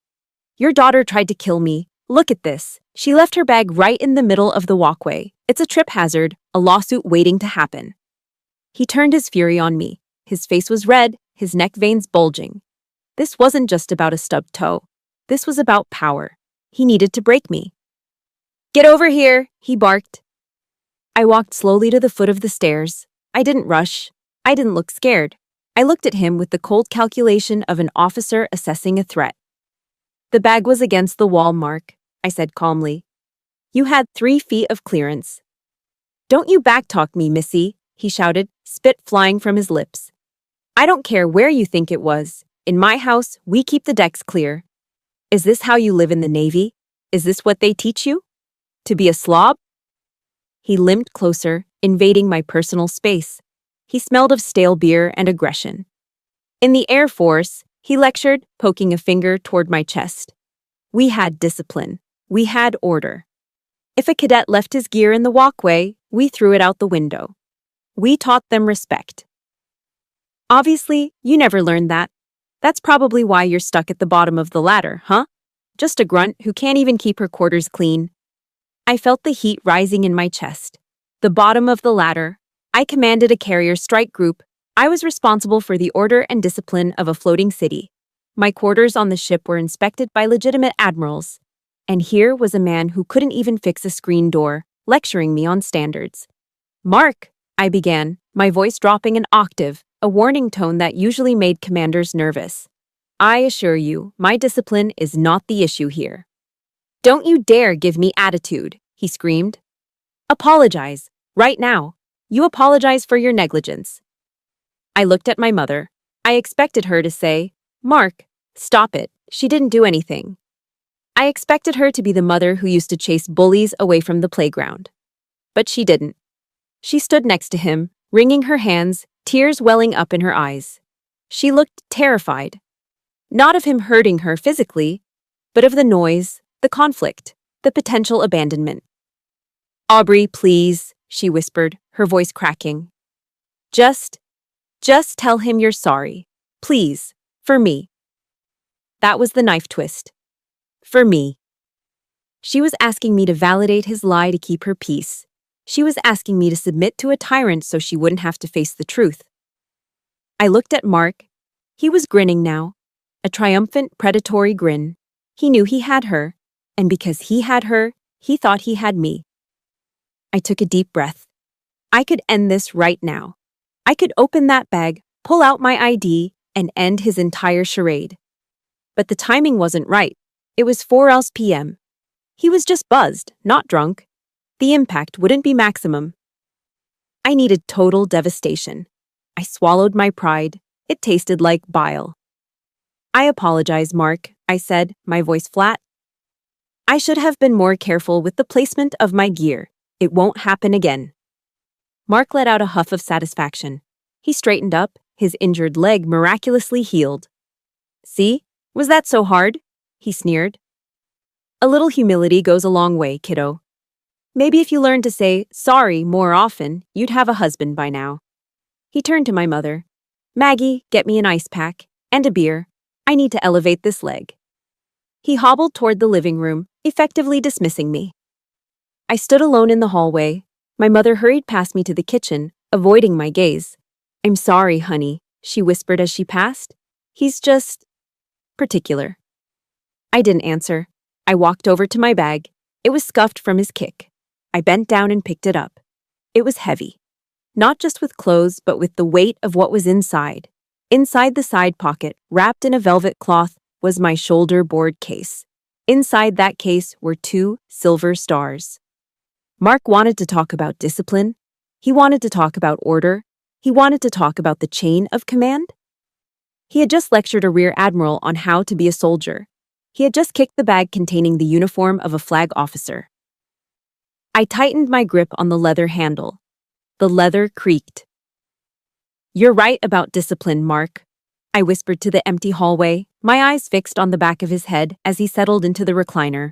Your daughter tried to kill me. Look at this. She left her bag right in the middle of the walkway. It's a trip hazard, a lawsuit waiting to happen. He turned his fury on me. His face was red, his neck veins bulging. This wasn't just about a stubbed toe. This was about power. He needed to break me. Get over here, he barked. I walked slowly to the foot of the stairs. I didn't rush. I didn't look scared. I looked at him with the cold calculation of an officer assessing a threat. The bag was against the wall, Mark, I said calmly. You had 3 feet of clearance. Don't you backtalk me, Missy, he shouted, spit flying from his lips. I don't care where you think it was. In my house, we keep the decks clear. Is this how you live in the Navy? Is this what they teach you? To be a slob? He limped closer, invading my personal space. He smelled of stale beer and aggression. In the Air Force, he lectured, poking a finger toward my chest. We had discipline. We had order. If a cadet left his gear in the walkway, we threw it out the window. We taught them respect. Obviously, you never learned that. That's probably why you're stuck at the bottom of the ladder, huh? Just a grunt who can't even keep her quarters clean. I felt the heat rising in my chest. The bottom of the ladder. I commanded a carrier strike group. I was responsible for the order and discipline of a floating city. My quarters on the ship were inspected by legitimate admirals. And here was a man who couldn't even fix a screen door, lecturing me on standards. Mark, I began, my voice dropping an octave, a warning tone that usually made commanders nervous. I assure you, my discipline is not the issue here. Don't you dare give me attitude, he screamed. Apologize, right now. You apologize for your negligence. I looked at my mother. I expected her to say, Mark, stop it, she didn't do anything. I expected her to be the mother who used to chase bullies away from the playground. But she didn't. She stood next to him, wringing her hands, tears welling up in her eyes. She looked terrified. Not of him hurting her physically, but of the noise, the conflict, the potential abandonment. Aubrey, please, she whispered, her voice cracking. Just tell him you're sorry. Please, for me. That was the knife twist. For me. She was asking me to validate his lie to keep her peace. She was asking me to submit to a tyrant so she wouldn't have to face the truth. I looked at Mark. He was grinning now. A triumphant, predatory grin. He knew he had her, and because he had her, he thought he had me. I took a deep breath. I could end this right now. I could open that bag, pull out my ID, and end his entire charade. But the timing wasn't right. It was 4 else p.m. He was just buzzed, not drunk. The impact wouldn't be maximum. I needed total devastation. I swallowed my pride. It tasted like bile. I apologize, Mark, I said, my voice flat. I should have been more careful with the placement of my gear. It won't happen again. Mark let out a huff of satisfaction. He straightened up, his injured leg miraculously healed. See? Was that so hard? He sneered. A little humility goes a long way, kiddo. Maybe if you learned to say sorry more often, you'd have a husband by now. He turned to my mother. Maggie, get me an ice pack and a beer. I need to elevate this leg. He hobbled toward the living room, effectively dismissing me. I stood alone in the hallway. My mother hurried past me to the kitchen, avoiding my gaze. I'm sorry, honey, she whispered as she passed. He's just particular. I didn't answer. I walked over to my bag. It was scuffed from his kick. I bent down and picked it up. It was heavy. Not just with clothes, but with the weight of what was inside. Inside the side pocket, wrapped in a velvet cloth, was my shoulder board case. Inside that case were 2 silver stars. Mark wanted to talk about discipline. He wanted to talk about order. He wanted to talk about the chain of command. He had just lectured a rear admiral on how to be a soldier. He had just kicked the bag containing the uniform of a flag officer. I tightened my grip on the leather handle. The leather creaked. You're right about discipline, Mark, I whispered to the empty hallway, my eyes fixed on the back of his head as he settled into the recliner.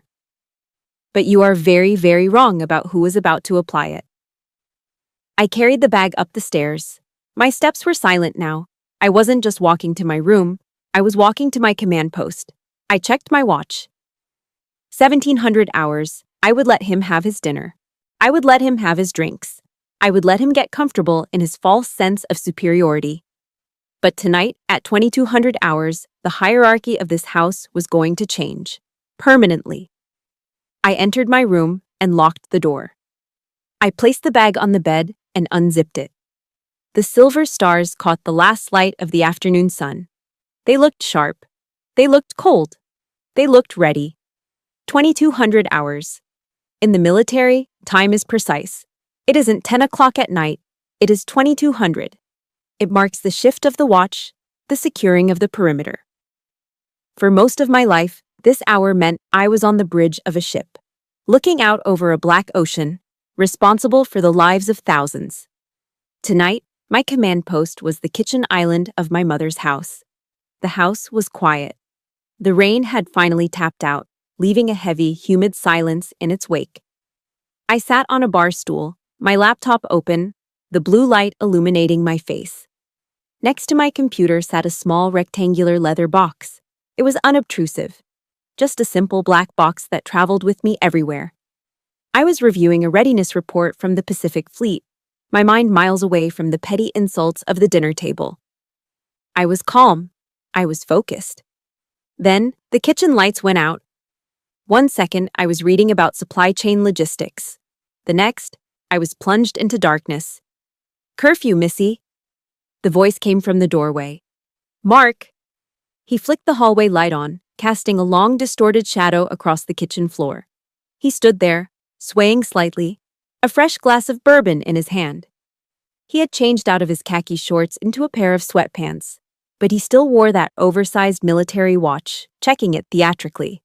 But you are very, very wrong about who was about to apply it. I carried the bag up the stairs. My steps were silent now. I wasn't just walking to my room, I was walking to my command post. I checked my watch. 1700 hours. I would let him have his dinner. I would let him have his drinks. I would let him get comfortable in his false sense of superiority. But tonight, at 2200 hours, the hierarchy of this house was going to change. Permanently. I entered my room and locked the door. I placed the bag on the bed and unzipped it. The silver stars caught the last light of the afternoon sun. They looked sharp. They looked cold. They looked ready. 2200 hours. In the military, time is precise. It isn't 10 o'clock at night. It is 2200. It marks the shift of the watch, the securing of the perimeter. For most of my life, this hour meant I was on the bridge of a ship, looking out over a black ocean, responsible for the lives of thousands. Tonight, my command post was the kitchen island of my mother's house. The house was quiet. The rain had finally tapped out, leaving a heavy, humid silence in its wake. I sat on a bar stool, my laptop open, the blue light illuminating my face. Next to my computer sat a small rectangular leather box. It was unobtrusive, just a simple black box that traveled with me everywhere. I was reviewing a readiness report from the Pacific Fleet, my mind miles away from the petty insults of the dinner table. I was calm. I was focused. Then, the kitchen lights went out. 1 second, I was reading about supply chain logistics. The next, I was plunged into darkness. Curfew, Missy. The voice came from the doorway. Mark! He flicked the hallway light on, casting a long, distorted shadow across the kitchen floor. He stood there, swaying slightly, a fresh glass of bourbon in his hand. He had changed out of his khaki shorts into a pair of sweatpants, but he still wore that oversized military watch, checking it theatrically.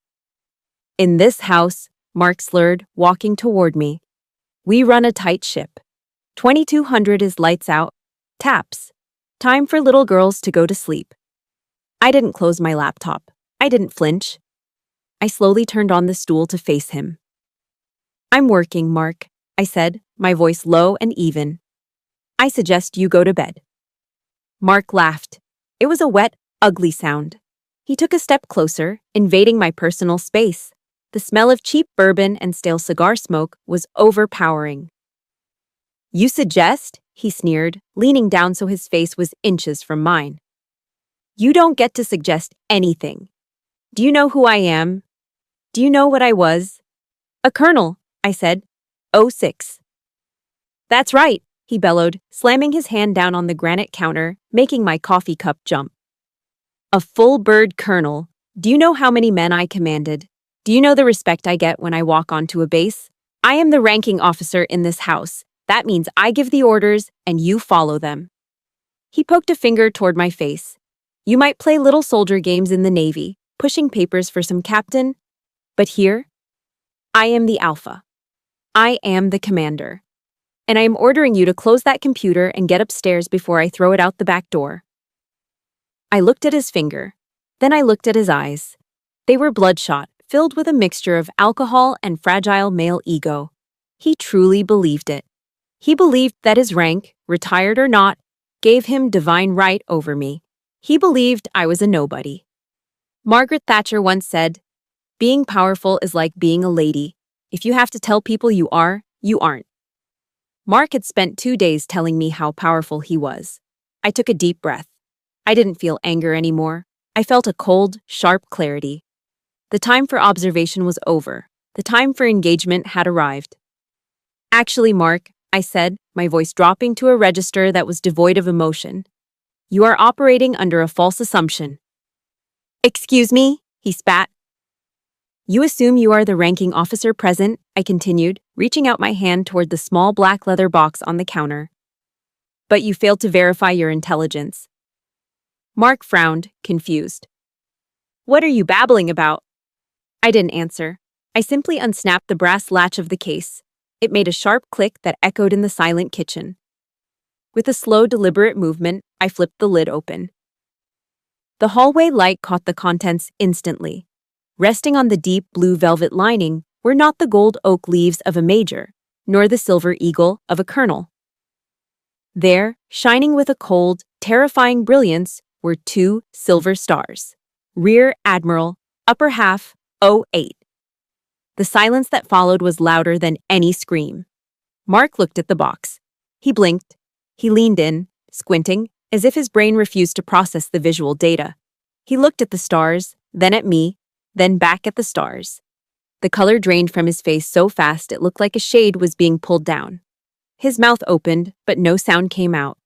In this house, Mark slurred, walking toward me. We run a tight ship. 2200 is lights out. Taps. Time for little girls to go to sleep. I didn't close my laptop. I didn't flinch. I slowly turned on the stool to face him. I'm working, Mark, I said, my voice low and even. I suggest you go to bed. Mark laughed. It was a wet, ugly sound. He took a step closer, invading my personal space. The smell of cheap bourbon and stale cigar smoke was overpowering. You suggest? He sneered, leaning down so his face was inches from mine. You don't get to suggest anything. Do you know who I am? Do you know what I was? A colonel, I said. 06. That's right, he bellowed, slamming his hand down on the granite counter, making my coffee cup jump. A full-bird colonel. Do you know how many men I commanded? Do you know the respect I get when I walk onto a base? I am the ranking officer in this house. That means I give the orders and you follow them. He poked a finger toward my face. You might play little soldier games in the Navy, pushing papers for some captain. But here, I am the alpha. I am the commander. and I am ordering you to close that computer and get upstairs before I throw it out the back door." I looked at his finger. Then I looked at his eyes. They were bloodshot, filled with a mixture of alcohol and fragile male ego. He truly believed it. He believed that his rank, retired or not, gave him divine right over me. He believed I was a nobody. Margaret Thatcher once said, "Being powerful is like being a lady. If you have to tell people you are, you aren't." Mark had spent 2 days telling me how powerful he was. I took a deep breath. I didn't feel anger anymore. I felt a cold, sharp clarity. The time for observation was over. The time for engagement had arrived. "Actually, Mark," I said, my voice dropping to a register that was devoid of emotion, "you are operating under a false assumption." "Excuse me?" he spat. "You assume you are the ranking officer present," I continued, reaching out my hand toward the small black leather box on the counter. "But you failed to verify your intelligence." Mark frowned, confused. "What are you babbling about?" I didn't answer. I simply unsnapped the brass latch of the case. It made a sharp click that echoed in the silent kitchen. With a slow, deliberate movement, I flipped the lid open. The hallway light caught the contents instantly. Resting on the deep blue velvet lining were not the gold oak leaves of a major, nor the silver eagle of a colonel. There, shining with a cold, terrifying brilliance, were 2 silver stars. Rear Admiral, upper half, 08. The silence that followed was louder than any scream. Mark looked at the box. He blinked. He leaned in, squinting, as if his brain refused to process the visual data. He looked at the stars, then at me, then back at the stars. The color drained from his face so fast it looked like a shade was being pulled down. His mouth opened, but no sound came out.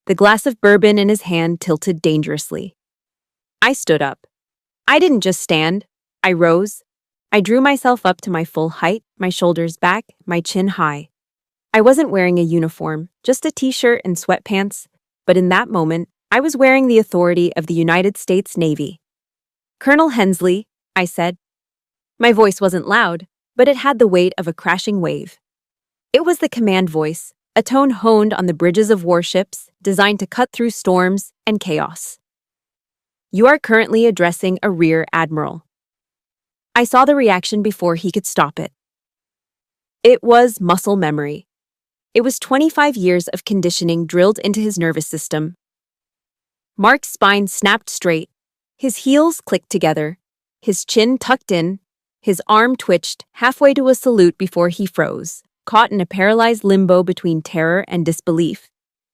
The glass of bourbon in his hand tilted dangerously. I stood up. I didn't just stand. I rose. I drew myself up to my full height, my shoulders back, my chin high. I wasn't wearing a uniform, just a t-shirt and sweatpants, but in that moment, I was wearing the authority of the United States Navy. "Colonel Hensley," I said. My voice wasn't loud, but it had the weight of a crashing wave. It was the command voice, a tone honed on the bridges of warships, designed to cut through storms and chaos. "You are currently addressing a rear admiral." I saw the reaction before he could stop it. It was muscle memory. It was 25 years of conditioning drilled into his nervous system. Mark's spine snapped straight. His heels clicked together. His chin tucked in. His arm twitched halfway to a salute before he froze, caught in a paralyzed limbo between terror and disbelief.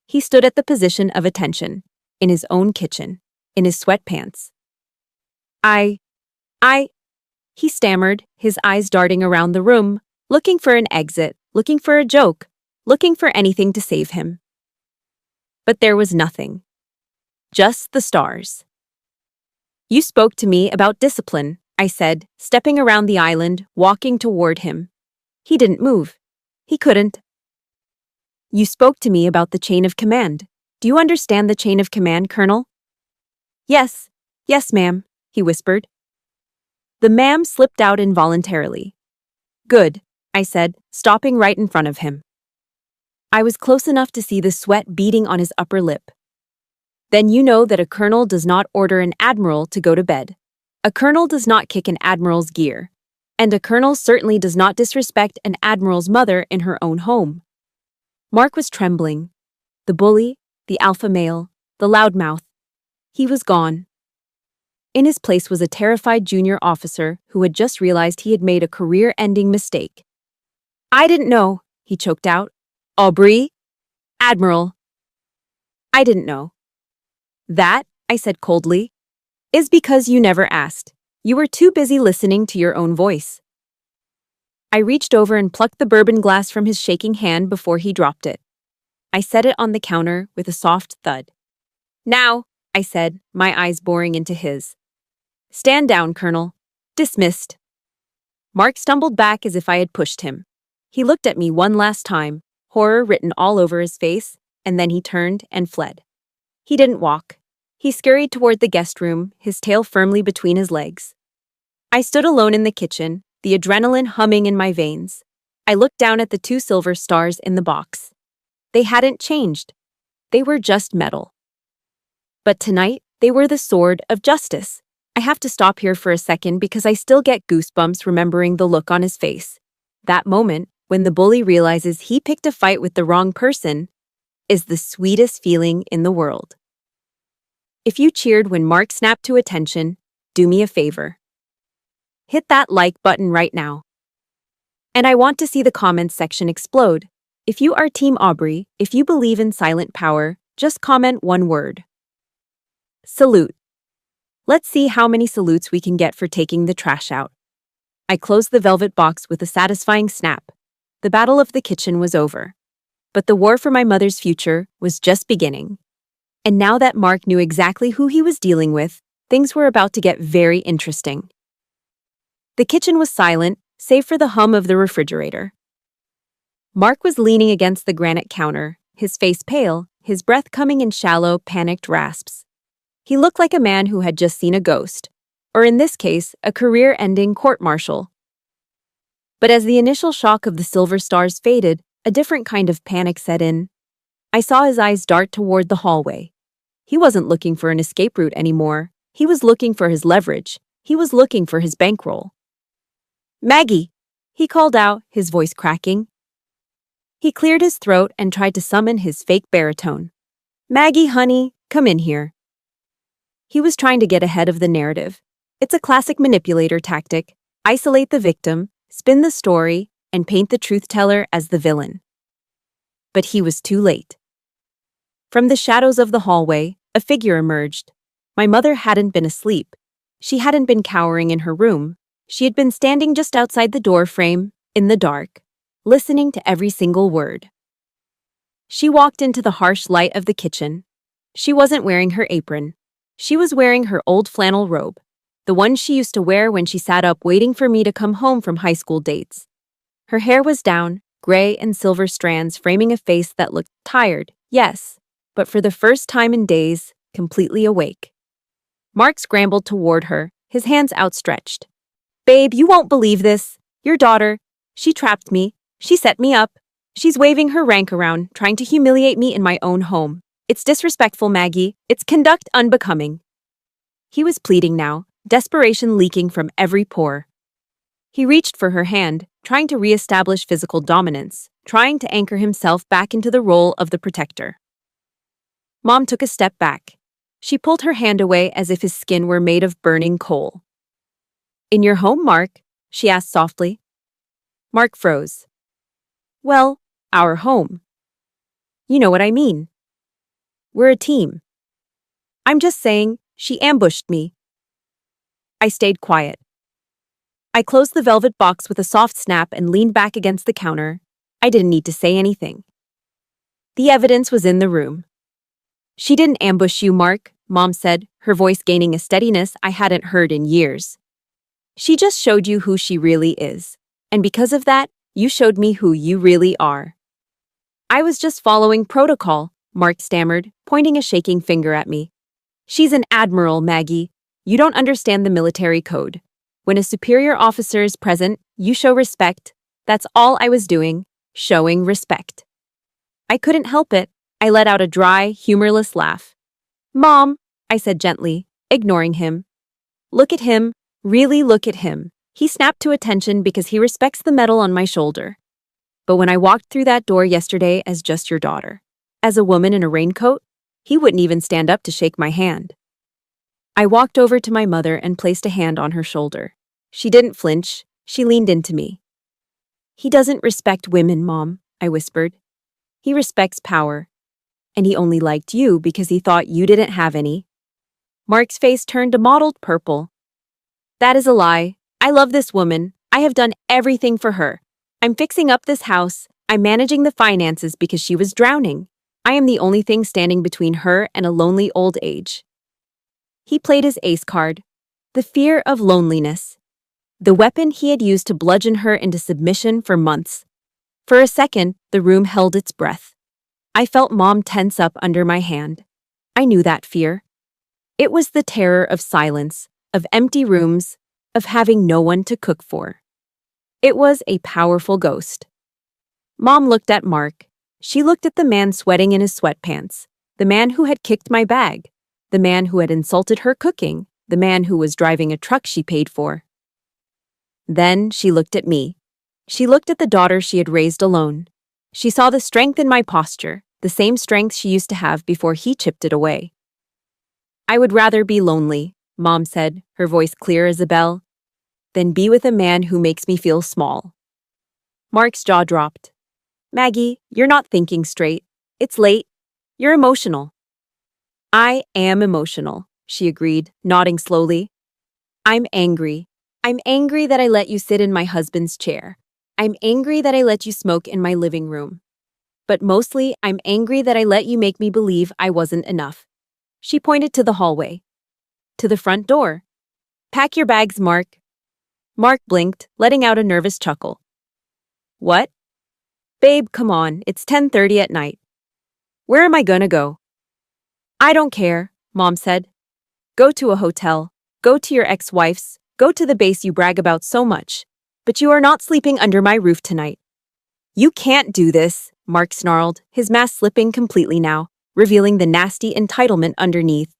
He stood at the position of attention, in his own kitchen, in his sweatpants. I, he stammered, his eyes darting around the room, looking for an exit, looking for a joke, looking for anything to save him. But there was nothing. Just the stars. "You spoke to me about discipline," I said, stepping around the island, walking toward him. He didn't move. He couldn't. "You spoke to me about the chain of command. Do you understand the chain of command, Colonel?" Yes, ma'am," he whispered. The ma'am slipped out involuntarily. "Good," I said, stopping right in front of him. I was close enough to see the sweat beading on his upper lip. "Then you know that a colonel does not order an admiral to go to bed. A colonel does not kick an admiral's gear. And a colonel certainly does not disrespect an admiral's mother in her own home." Mark was trembling. The bully, the alpha male, the loudmouth. He was gone. In his place was a terrified junior officer who had just realized he had made a career-ending mistake. "I didn't know," he choked out. "Aubrey? Admiral." "I didn't know." "That," I said coldly, "is because you never asked. You were too busy listening to your own voice." I reached over and plucked the bourbon glass from his shaking hand before he dropped it. I set it on the counter with a soft thud. "Now," I said, my eyes boring into his. "Stand down, Colonel. Dismissed." Mark stumbled back as if I had pushed him. He looked at me one last time, horror written all over his face, and then he turned and fled. He didn't walk. He scurried toward the guest room, his tail firmly between his legs. I stood alone in the kitchen, the adrenaline humming in my veins. I looked down at the two silver stars in the box. They hadn't changed. They were just metal. But tonight, they were the sword of justice. I have to stop here for a second because I still get goosebumps remembering the look on his face. That moment, when the bully realizes he picked a fight with the wrong person, is the sweetest feeling in the world. If you cheered when Mark snapped to attention, do me a favor. Hit that like button right now. And I want to see the comments section explode. If you are Team Aubrey, if you believe in silent power, just comment one word. Salute. Let's see how many salutes we can get for taking the trash out. I closed the velvet box with a satisfying snap. The battle of the kitchen was over. But the war for my mother's future was just beginning. And now that Mark knew exactly who he was dealing with, things were about to get very interesting. The kitchen was silent, save for the hum of the refrigerator. Mark was leaning against the granite counter, his face pale, his breath coming in shallow, panicked rasps. He looked like a man who had just seen a ghost, or in this case, a career-ending court-martial. But as the initial shock of the silver stars faded, a different kind of panic set in. I saw his eyes dart toward the hallway. He wasn't looking for an escape route anymore. He was looking for his leverage. He was looking for his bankroll. "Maggie!" he called out, his voice cracking. He cleared his throat and tried to summon his fake baritone. "Maggie, honey, come in here." He was trying to get ahead of the narrative. It's a classic manipulator tactic. Isolate the victim, spin the story, and paint the truth-teller as the villain. But he was too late. From the shadows of the hallway, a figure emerged. My mother hadn't been asleep. She hadn't been cowering in her room. She had been standing just outside the door frame, in the dark, listening to every single word. She walked into the harsh light of the kitchen. She wasn't wearing her apron. She was wearing her old flannel robe, the one she used to wear when she sat up waiting for me to come home from high school dates. Her hair was down, gray and silver strands framing a face that looked tired, yes, but for the first time in days, completely awake. Mark scrambled toward her, his hands outstretched. "Babe, you won't believe this. Your daughter, she trapped me. She set me up. She's waving her rank around, trying to humiliate me in my own home. It's disrespectful, Maggie. It's conduct unbecoming." He was pleading now, desperation leaking from every pore. He reached for her hand, trying to reestablish physical dominance, trying to anchor himself back into the role of the protector. Mom took a step back. She pulled her hand away as if his skin were made of burning coal. "In your home, Mark?" she asked softly. Mark froze. "Well, our home. You know what I mean. We're a team. I'm just saying, she ambushed me." I stayed quiet. I closed the velvet box with a soft snap and leaned back against the counter. I didn't need to say anything. The evidence was in the room. "She didn't ambush you, Mark," Mom said, her voice gaining a steadiness I hadn't heard in years. "She just showed you who she really is. And because of that, you showed me who you really are." "I was just following protocol," Mark stammered, pointing a shaking finger at me. "She's an admiral, Maggie. You don't understand the military code. When a superior officer is present, you show respect. That's all I was doing, showing respect." I couldn't help it. I let out a dry, humorless laugh. "Mom," I said gently, ignoring him. "Look at him, really look at him. He snapped to attention because he respects the medal on my shoulder. But when I walked through that door yesterday as just your daughter, as a woman in a raincoat, he wouldn't even stand up to shake my hand." I walked over to my mother and placed a hand on her shoulder. She didn't flinch. She leaned into me. "He doesn't respect women, Mom," I whispered. "He respects power. And he only liked you because he thought you didn't have any." Mark's face turned a mottled purple. "That is a lie. I love this woman. I have done everything for her. I'm fixing up this house. I'm managing the finances because she was drowning. I am the only thing standing between her and a lonely old age." He played his ace card, the fear of loneliness, the weapon he had used to bludgeon her into submission for months. For a second, the room held its breath. I felt Mom tense up under my hand. I knew that fear. It was the terror of silence, of empty rooms, of having no one to cook for. It was a powerful ghost. Mom looked at Mark. She looked at the man sweating in his sweatpants, the man who had kicked my bag, the man who had insulted her cooking, the man who was driving a truck she paid for. Then she looked at me. She looked at the daughter she had raised alone. She saw the strength in my posture, the same strength she used to have before he chipped it away. "I would rather be lonely," Mom said, her voice clear as a bell, "than be with a man who makes me feel small." Mark's jaw dropped. "Maggie, you're not thinking straight. It's late. You're emotional." "I am emotional," she agreed, nodding slowly. "I'm angry. I'm angry that I let you sit in my husband's chair. I'm angry that I let you smoke in my living room. But mostly, I'm angry that I let you make me believe I wasn't enough." She pointed to the hallway. "To the front door. Pack your bags, Mark." Mark blinked, letting out a nervous chuckle. "What?" "Babe, come on, it's 10:30 at night. Where am I gonna go?" "I don't care," Mom said. "Go to a hotel. Go to your ex-wife's. Go to the base you brag about so much. But you are not sleeping under my roof tonight." "You can't do this," Mark snarled, his mask slipping completely now, revealing the nasty entitlement underneath.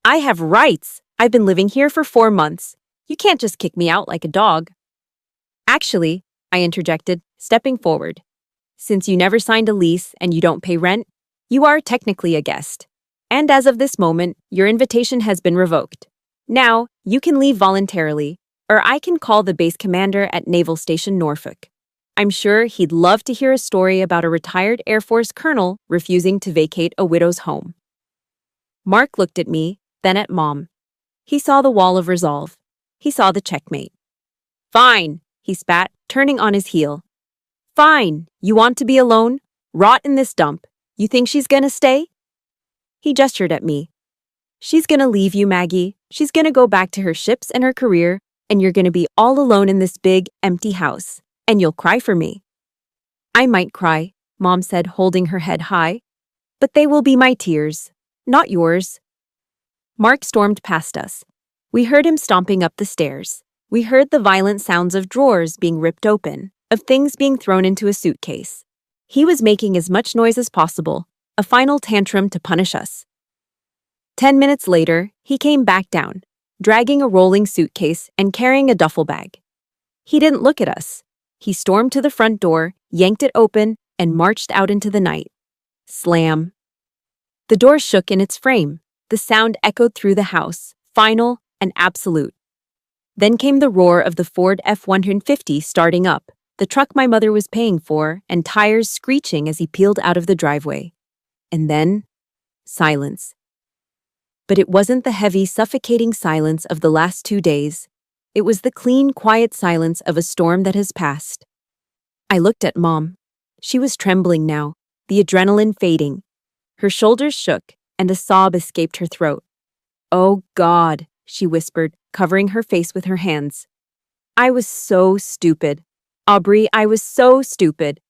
"I have rights. I've been living here for 4 months. You can't just kick me out like a dog." "Actually," I interjected, stepping forward, "since you never signed a lease and you don't pay rent, you are technically a guest. And as of this moment, your invitation has been revoked. Now, you can leave voluntarily, or I can call the base commander at Naval Station Norfolk. I'm sure he'd love to hear a story about a retired Air Force colonel refusing to vacate a widow's home." Mark looked at me, then at Mom. He saw the wall of resolve. He saw the checkmate. "Fine," he spat, turning on his heel. "Fine, you want to be alone? Rot in this dump. You think she's gonna stay?" He gestured at me. "She's gonna leave you, Maggie. She's gonna go back to her ships and her career, and you're gonna be all alone in this big, empty house. And you'll cry for me." "I might cry," Mom said, holding her head high. "But they will be my tears, not yours." Mark stormed past us. We heard him stomping up the stairs. We heard the violent sounds of drawers being ripped open, of things being thrown into a suitcase. He was making as much noise as possible, a final tantrum to punish us. 10 minutes later, he came back down, dragging a rolling suitcase and carrying a duffel bag. He didn't look at us. He stormed to the front door, yanked it open, and marched out into the night. Slam. The door shook in its frame. The sound echoed through the house, final and absolute. Then came the roar of the Ford F-150 starting up, the truck my mother was paying for, and tires screeching as he peeled out of the driveway. And then, silence. But it wasn't the heavy, suffocating silence of the last 2 days. It was the clean, quiet silence of a storm that has passed. I looked at Mom. She was trembling now, the adrenaline fading. Her shoulders shook, and a sob escaped her throat. "Oh, God," she whispered, covering her face with her hands. "I was so stupid. Aubrey, I was so stupid."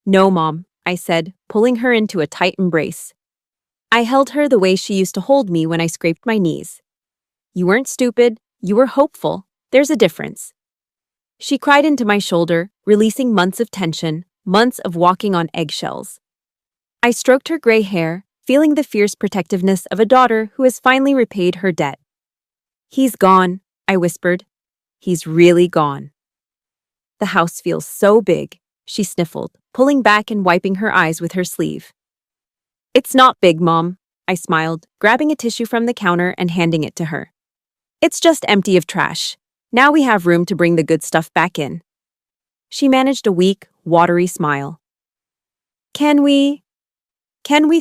"No, Mom," I said, pulling her into a tight embrace. I held her the way she used to hold me when I scraped my knees. "You weren't stupid, you were hopeful. There's a difference." She cried into my shoulder, releasing months of tension, months of walking on eggshells. I stroked her gray hair, feeling the fierce protectiveness of a daughter who has finally repaid her debt. "He's gone," I whispered. "He's really gone." "The house feels so big," she sniffled, pulling back and wiping her eyes with her sleeve. "It's not big, Mom," I smiled, grabbing a tissue from the counter and handing it to her. "It's just empty of trash. Now we have room to bring the good stuff back in." She managed a weak, watery smile. Can we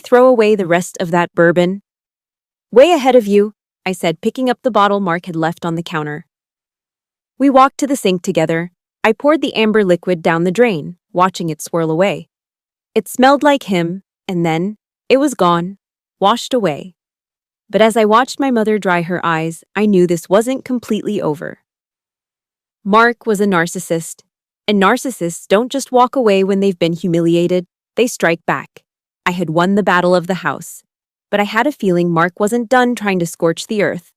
throw away the rest of that bourbon?" "Way ahead of you," I said, picking up the bottle Mark had left on the counter. We walked to the sink together. I poured the amber liquid down the drain, watching it swirl away. It smelled like him, and then it was gone, washed away. But as I watched my mother dry her eyes, I knew this wasn't completely over. Mark was a narcissist, and narcissists don't just walk away when they've been humiliated, they strike back. I had won the battle of the house, but I had a feeling Mark wasn't done trying to scorch the earth.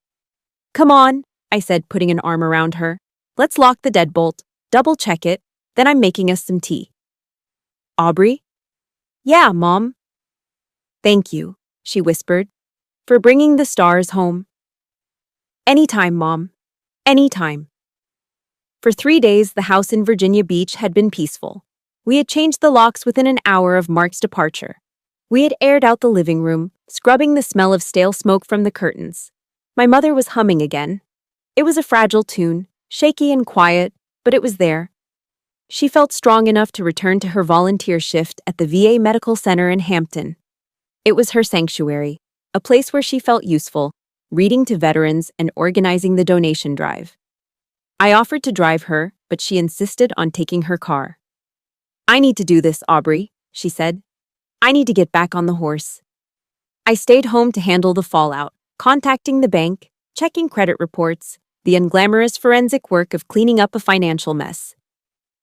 "Come on," I said, putting an arm around her. "Let's lock the deadbolt, double-check it, then I'm making us some tea." Aubrey? Yeah, Mom. Thank you, she whispered, for bringing the stars home. Anytime, Mom. Anytime. For 3 days, the house in Virginia Beach had been peaceful. We had changed the locks within an hour of Mark's departure. We had aired out the living room, scrubbing the smell of stale smoke from the curtains. My mother was humming again. It was a fragile tune, shaky and quiet, but it was there. She felt strong enough to return to her volunteer shift at the VA Medical Center in Hampton. It was her sanctuary, a place where she felt useful, reading to veterans and organizing the donation drive. I offered to drive her, but she insisted on taking her car. I need to do this, Aubrey, she said. I need to get back on the horse. I stayed home to handle the fallout, contacting the bank, checking credit reports, the unglamorous forensic work of cleaning up a financial mess.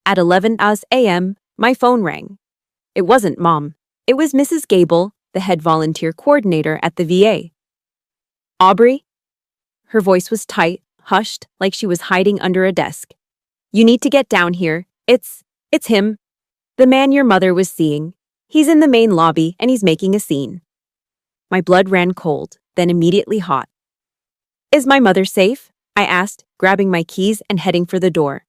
At 11 a.m., my phone rang. It wasn't Mom. It was Mrs. Gable, the head volunteer coordinator at the VA. Aubrey? Her voice was tight, hushed, like she was hiding under a desk. You need to get down here. It's him. The man your mother was seeing. He's in the main lobby and he's making a scene. My blood ran cold, then immediately hot. Is my mother safe? I asked, grabbing my keys and heading for the door.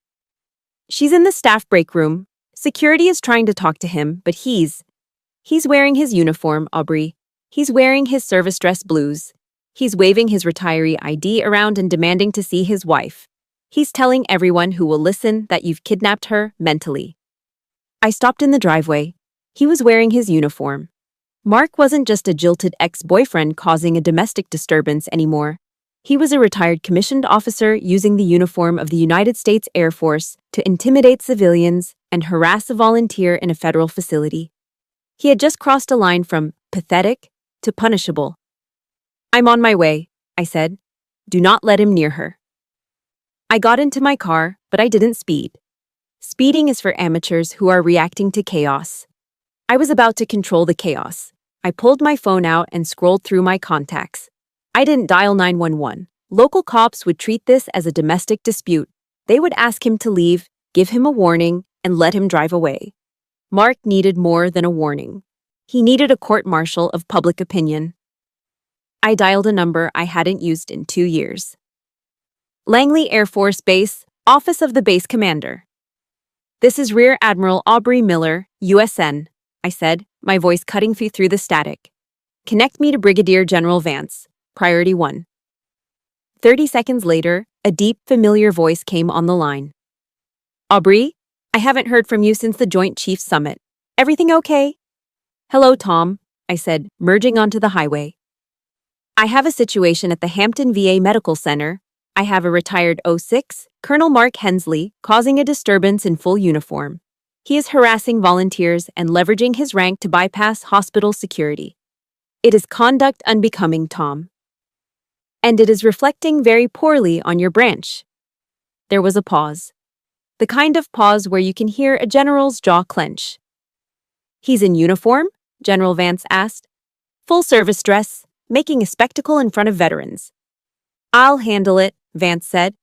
She's in the staff break room. Security is trying to talk to him, but he's wearing his uniform, Aubrey. He's wearing his service dress blues. He's waving his retiree ID around and demanding to see his wife. He's telling everyone who will listen that you've kidnapped her mentally. I stopped in the driveway. He was wearing his uniform. Mark wasn't just a jilted ex-boyfriend causing a domestic disturbance anymore. He was a retired commissioned officer using the uniform of the United States Air Force to intimidate civilians and harass a volunteer in a federal facility. He had just crossed a line from pathetic to punishable. I'm on my way, I said. Do not let him near her. I got into my car, but I didn't speed. Speeding is for amateurs who are reacting to chaos. I was about to control the chaos. I pulled my phone out and scrolled through my contacts. I didn't dial 911. Local cops would treat this as a domestic dispute. They would ask him to leave, give him a warning, and let him drive away. Mark needed more than a warning. He needed a court-martial of public opinion. I dialed a number I hadn't used in 2 years. Langley Air Force Base, Office of the Base Commander. This is Rear Admiral Aubrey Miller, USN, I said, my voice cutting through the static. Connect me to Brigadier General Vance, Priority 1. 30 seconds later, a deep, familiar voice came on the line. Aubrey, I haven't heard from you since the Joint Chiefs Summit. Everything okay? Hello, Tom, I said, merging onto the highway. I have a situation at the Hampton VA Medical Center. I have a retired 06, Colonel Mark Hensley, causing a disturbance in full uniform. He is harassing volunteers and leveraging his rank to bypass hospital security. It is conduct unbecoming, Tom. And it is reflecting very poorly on your branch. There was a pause. The kind of pause where you can hear a general's jaw clench. He's in uniform? General Vance asked. Full service dress, making a spectacle in front of veterans. I'll handle it, Vance said.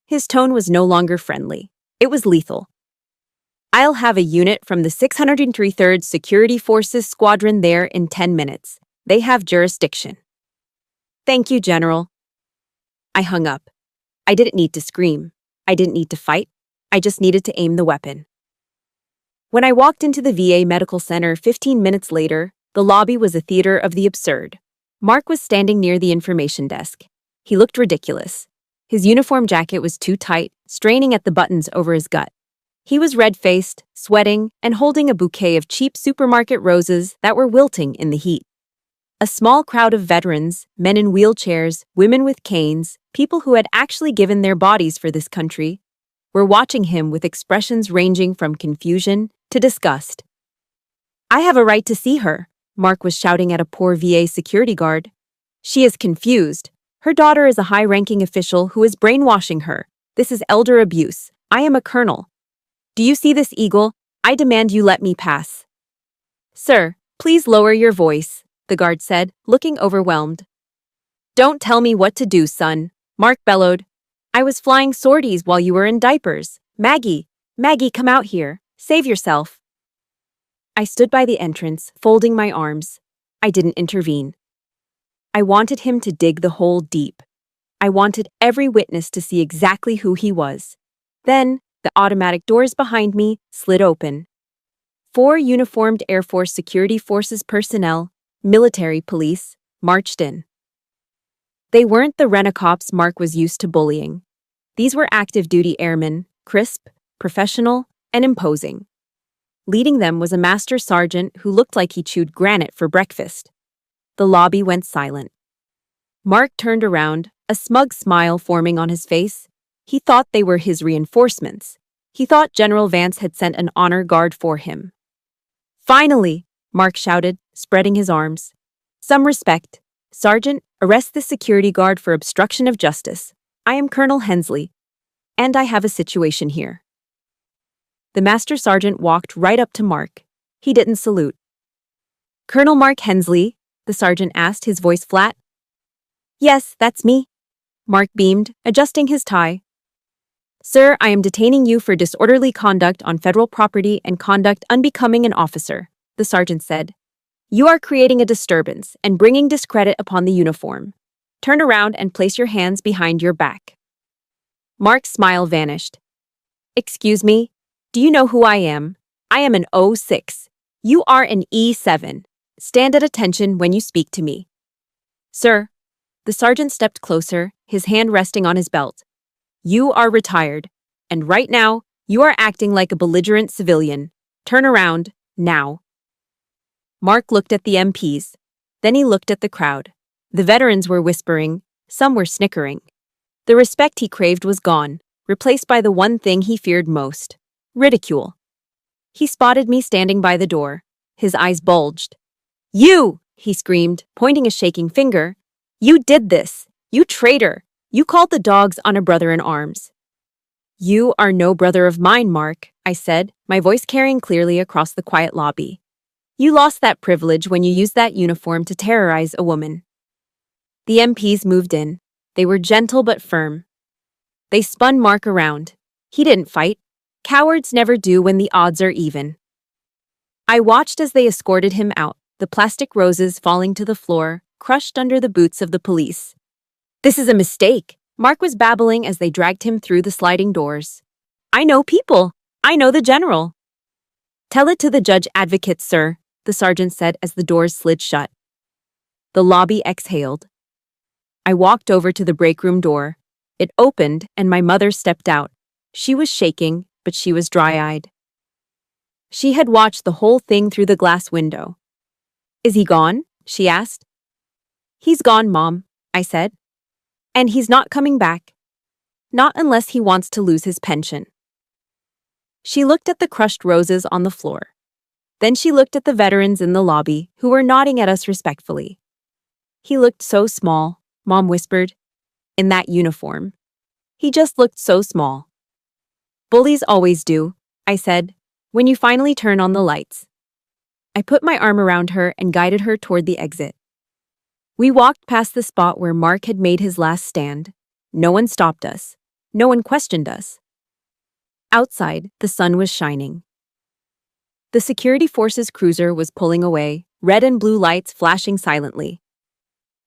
His tone was no longer friendly. It was lethal. I'll have a unit from the 603rd Security Forces Squadron there in 10 minutes. They have jurisdiction. Thank you, General. I hung up. I didn't need to scream. I didn't need to fight. I just needed to aim the weapon. When I walked into the VA Medical Center 15 minutes later, the lobby was a theater of the absurd. Mark was standing near the information desk. He looked ridiculous. His uniform jacket was too tight, straining at the buttons over his gut. He was red-faced, sweating, and holding a bouquet of cheap supermarket roses that were wilting in the heat. A small crowd of veterans, men in wheelchairs, women with canes, people who had actually given their bodies for this country, were watching him with expressions ranging from confusion to disgust. I have a right to see her, Mark was shouting at a poor VA security guard. She is confused. Her daughter is a high-ranking official who is brainwashing her. This is elder abuse. I am a colonel. Do you see this eagle? I demand you let me pass. Sir, please lower your voice, the guard said, looking overwhelmed. Don't tell me what to do, son, Mark bellowed. I was flying sorties while you were in diapers. Maggie, come out here. Save yourself. I stood by the entrance, folding my arms. I didn't intervene. I wanted him to dig the hole deep. I wanted every witness to see exactly who he was. Then, the automatic doors behind me slid open. 4 uniformed Air Force Security Forces personnel, military police, marched in. They weren't the rent-a-cops Mark was used to bullying. These were active-duty airmen, crisp, professional, and imposing. Leading them was a master sergeant who looked like he chewed granite for breakfast. The lobby went silent. Mark turned around, a smug smile forming on his face. He thought they were his reinforcements. He thought General Vance had sent an honor guard for him. "Finally!" Mark shouted, spreading his arms. "Some respect. Sergeant, arrest the security guard for obstruction of justice. I am Colonel Hensley, and I have a situation here." The master sergeant walked right up to Mark. He didn't salute. "Colonel Mark Hensley?" the sergeant asked, his voice flat. "Yes, that's me." Mark beamed, adjusting his tie. "Sir, I am detaining you for disorderly conduct on federal property and conduct unbecoming an officer," the sergeant said. "You are creating a disturbance and bringing discredit upon the uniform. Turn around and place your hands behind your back." Mark's smile vanished. "Excuse me, do you know who I am? I am an O6. You are an E7. Stand at attention when you speak to me." "Sir." The sergeant stepped closer, his hand resting on his belt. "You are retired, and right now, you are acting like a belligerent civilian. Turn around, now." Mark looked at the MPs. Then he looked at the crowd. The veterans were whispering, some were snickering. The respect he craved was gone, replaced by the one thing he feared most: ridicule. He spotted me standing by the door. His eyes bulged. "You!" he screamed, pointing a shaking finger. "You did this! You traitor! You called the dogs on a brother in arms." "You are no brother of mine, Mark," I said, my voice carrying clearly across the quiet lobby. "You lost that privilege when you used that uniform to terrorize a woman." The MPs moved in. They were gentle but firm. They spun Mark around. He didn't fight. Cowards never do when the odds are even. I watched as they escorted him out, the plastic roses falling to the floor, crushed under the boots of the police. "This is a mistake," Mark was babbling as they dragged him through the sliding doors. "I know people. I know the general." "Tell it to the judge advocate, sir," the sergeant said as the doors slid shut. The lobby exhaled. I walked over to the break room door. It opened, and my mother stepped out. She was shaking, but she was dry-eyed. She had watched the whole thing through the glass window. "Is he gone?" she asked. "He's gone, Mom," I said. "And he's not coming back. Not unless he wants to lose his pension." She looked at the crushed roses on the floor. Then she looked at the veterans in the lobby, who were nodding at us respectfully. "He looked so small," Mom whispered. "In that uniform. He just looked so small." "Bullies always do," I said, "when you finally turn on the lights." I put my arm around her and guided her toward the exit. We walked past the spot where Mark had made his last stand. No one stopped us. No one questioned us. Outside, the sun was shining. The security forces cruiser was pulling away, red and blue lights flashing silently.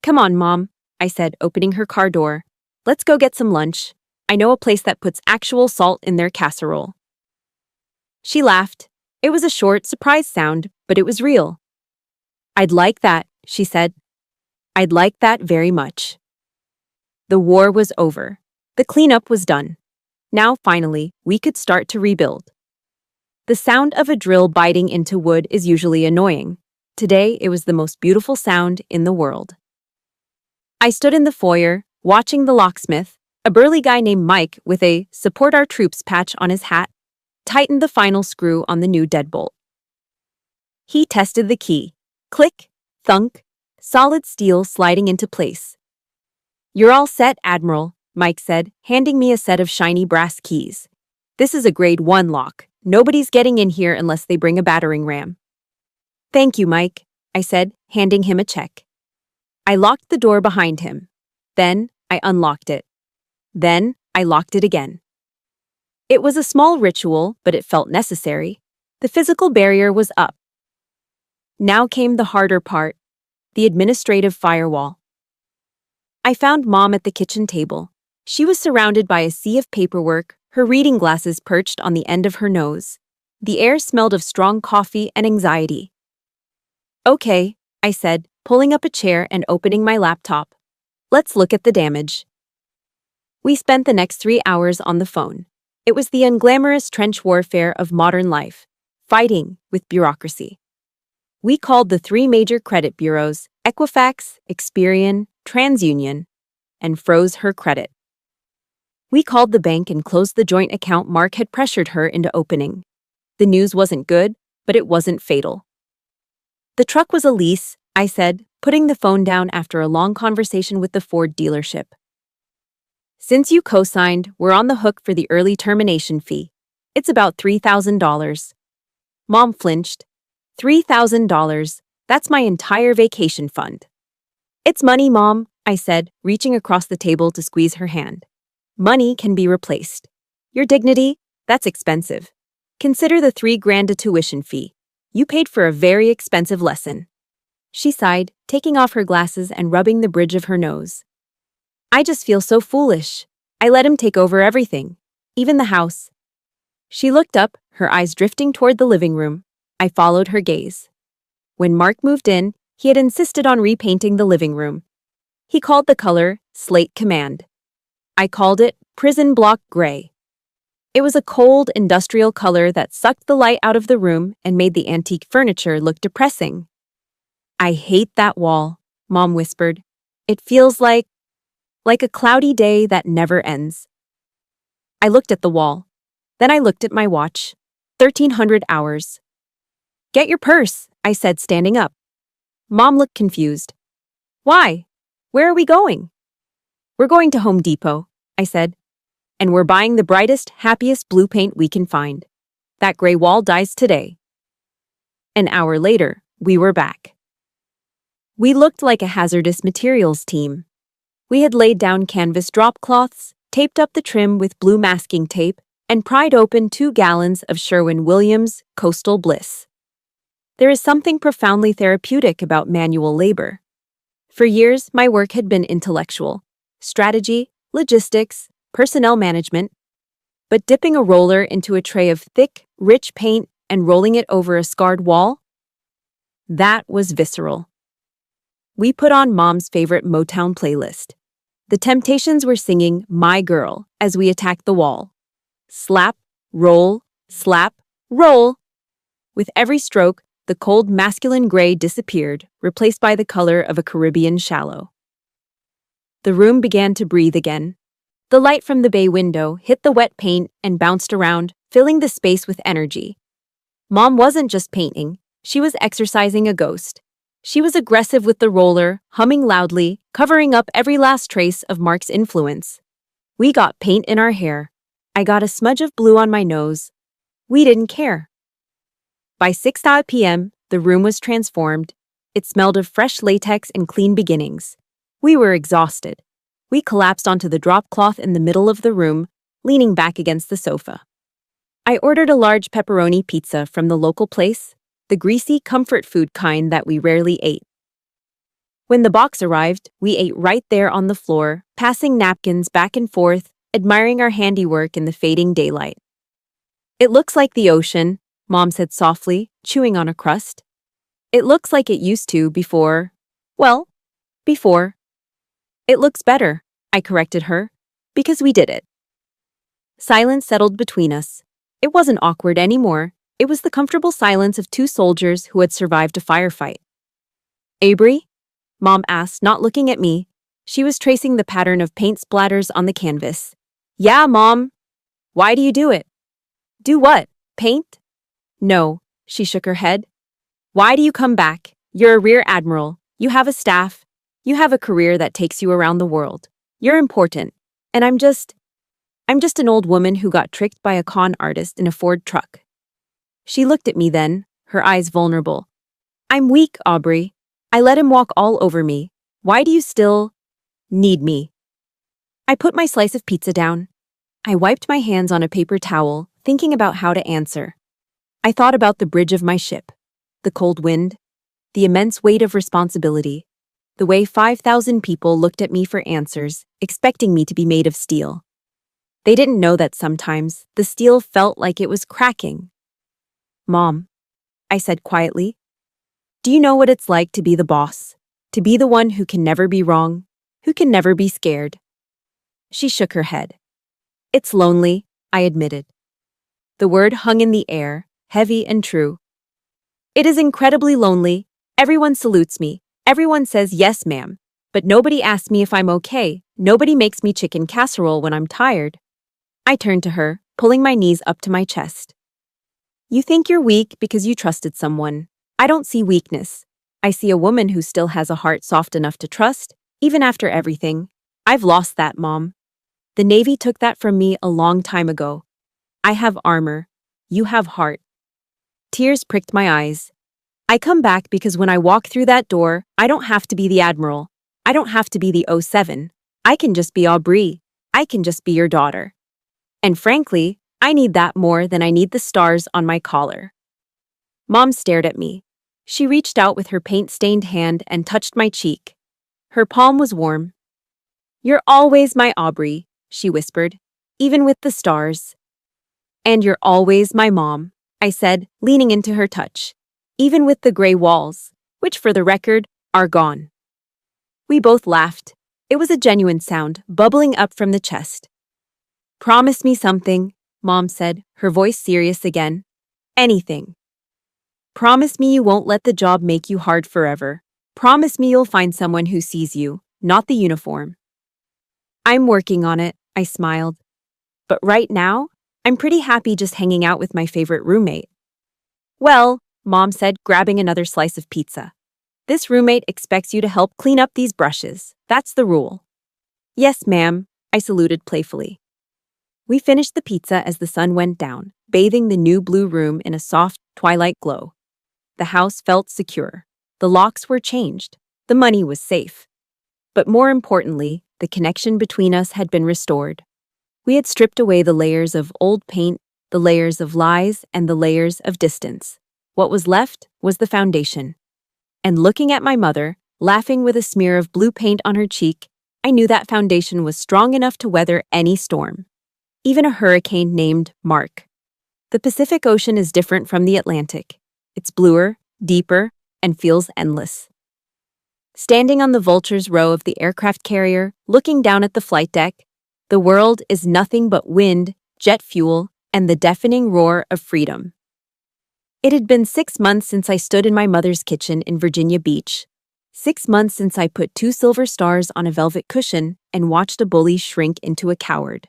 "Come on, Mom," I said, opening her car door. "Let's go get some lunch. I know a place that puts actual salt in their casserole." She laughed. It was a short, surprised sound, but it was real. "I'd like that," she said. "I'd like that very much." The war was over. The cleanup was done. Now, finally, we could start to rebuild. The sound of a drill biting into wood is usually annoying. Today, it was the most beautiful sound in the world. I stood in the foyer, watching the locksmith, a burly guy named Mike with a "Support Our Troops" patch on his hat, tighten the final screw on the new deadbolt. He tested the key. Click, thunk, solid steel sliding into place. "You're all set, Admiral," Mike said, handing me a set of shiny brass keys. "This is a grade 1 lock. Nobody's getting in here unless they bring a battering ram." "Thank you, Mike," I said, handing him a check. I locked the door behind him. Then I unlocked it. Then I locked it again. It was a small ritual, but it felt necessary. The physical barrier was up. Now came the harder part, the administrative firewall. I found Mom at the kitchen table. She was surrounded by a sea of paperwork, her reading glasses perched on the end of her nose. The air smelled of strong coffee and anxiety. Okay, I said, pulling up a chair and opening my laptop. Let's look at the damage. We spent the next 3 hours on the phone. It was the unglamorous trench warfare of modern life, fighting with bureaucracy. We called the 3 major credit bureaus, Equifax, Experian, TransUnion, and froze her credit. We called the bank and closed the joint account Mark had pressured her into opening. The news wasn't good, but it wasn't fatal. The truck was a lease, I said, putting the phone down after a long conversation with the Ford dealership. Since you co-signed, we're on the hook for the early termination fee. It's about $3,000. Mom flinched. $3,000, that's my entire vacation fund. It's money, Mom, I said, reaching across the table to squeeze her hand. Money can be replaced. Your dignity, that's expensive. Consider the $3,000 tuition fee. You paid for a very expensive lesson. She sighed, taking off her glasses and rubbing the bridge of her nose. I just feel so foolish. I let him take over everything, even the house. She looked up, her eyes drifting toward the living room. I followed her gaze. When Mark moved in, he had insisted on repainting the living room. He called the color Slate Command. I called it Prison Block Gray. It was a cold, industrial color that sucked the light out of the room and made the antique furniture look depressing. I hate that wall, Mom whispered. It feels like a cloudy day that never ends. I looked at the wall. Then I looked at my watch. 1,300 hours. Get your purse, I said, standing up. Mom looked confused. Why? Where are we going? We're going to Home Depot, I said. And we're buying the brightest, happiest blue paint we can find. That gray wall dies today. An hour later, we were back. We looked like a hazardous materials team. We had laid down canvas drop cloths, taped up the trim with blue masking tape, and pried open 2 gallons of Sherwin-Williams Coastal Bliss. There is something profoundly therapeutic about manual labor. For years, my work had been intellectual, strategy, logistics, personnel management. But dipping a roller into a tray of thick, rich paint and rolling it over a scarred wall? That was visceral. We put on Mom's favorite Motown playlist. The Temptations were singing My Girl as we attacked the wall. Slap, roll, slap, roll. With every stroke, the cold masculine gray disappeared, replaced by the color of a Caribbean shallow. The room began to breathe again. The light from the bay window hit the wet paint and bounced around, filling the space with energy. Mom wasn't just painting, she was exercising a ghost. She was aggressive with the roller, humming loudly, covering up every last trace of Mark's influence. We got paint in our hair. I got a smudge of blue on my nose. We didn't care. By 6 p.m., the room was transformed. It smelled of fresh latex and clean beginnings. We were exhausted. We collapsed onto the drop cloth in the middle of the room, leaning back against the sofa. I ordered a large pepperoni pizza from the local place, the greasy comfort food kind that we rarely ate. When the box arrived, we ate right there on the floor, passing napkins back and forth, admiring our handiwork in the fading daylight. It looks like the ocean, Mom said softly, chewing on a crust. It looks like it used to before. It looks better, I corrected her, because we did it. Silence settled between us. It wasn't awkward anymore. It was the comfortable silence of 2 soldiers who had survived a firefight. Avery? Mom asked, not looking at me. She was tracing the pattern of paint splatters on the canvas. Yeah, Mom. Why do you do it? Do what? Paint? No, she shook her head. Why do you come back? You're a rear admiral. You have a staff. You have a career that takes you around the world. You're important. And I'm just an old woman who got tricked by a con artist in a Ford truck. She looked at me then, her eyes vulnerable. I'm weak, Aubrey. I let him walk all over me. Why do you still need me? I put my slice of pizza down. I wiped my hands on a paper towel, thinking about how to answer. I thought about the bridge of my ship, the cold wind, the immense weight of responsibility, the way 5,000 people looked at me for answers, expecting me to be made of steel. They didn't know that sometimes the steel felt like it was cracking. Mom, I said quietly, do you know what it's like to be the boss? To be the one who can never be wrong, who can never be scared? She shook her head. It's lonely, I admitted. The word hung in the air, heavy and true. It is incredibly lonely. Everyone salutes me. Everyone says yes, ma'am. But nobody asks me if I'm okay. Nobody makes me chicken casserole when I'm tired. I turned to her, pulling my knees up to my chest. You think you're weak because you trusted someone. I don't see weakness. I see a woman who still has a heart soft enough to trust, even after everything. I've lost that, Mom. The Navy took that from me a long time ago. I have armor. You have heart. Tears pricked my eyes. I come back because when I walk through that door, I don't have to be the Admiral. I don't have to be the 07. I can just be Aubrey. I can just be your daughter. And frankly, I need that more than I need the stars on my collar. Mom stared at me. She reached out with her paint-stained hand and touched my cheek. Her palm was warm. You're always my Aubrey, she whispered, even with the stars. And you're always my mom, I said, leaning into her touch, even with the gray walls, which for the record, are gone. We both laughed. It was a genuine sound, bubbling up from the chest. Promise me something, Mom said, her voice serious again. Anything. Promise me you won't let the job make you hard forever. Promise me you'll find someone who sees you, not the uniform. I'm working on it, I smiled. But right now, I'm pretty happy just hanging out with my favorite roommate. Well, Mom said, grabbing another slice of pizza. This roommate expects you to help clean up these brushes. That's the rule. Yes, ma'am, I saluted playfully. We finished the pizza as the sun went down, bathing the new blue room in a soft twilight glow. The house felt secure. The locks were changed. The money was safe. But more importantly, the connection between us had been restored. We had stripped away the layers of old paint, the layers of lies, and the layers of distance. What was left was the foundation. And looking at my mother, laughing with a smear of blue paint on her cheek, I knew that foundation was strong enough to weather any storm. Even a hurricane named Mark. The Pacific Ocean is different from the Atlantic. It's bluer, deeper, and feels endless. Standing on the vulture's row of the aircraft carrier, looking down at the flight deck, the world is nothing but wind, jet fuel, and the deafening roar of freedom. It had been 6 months since I stood in my mother's kitchen in Virginia Beach. 6 months since I put 2 silver stars on a velvet cushion and watched a bully shrink into a coward.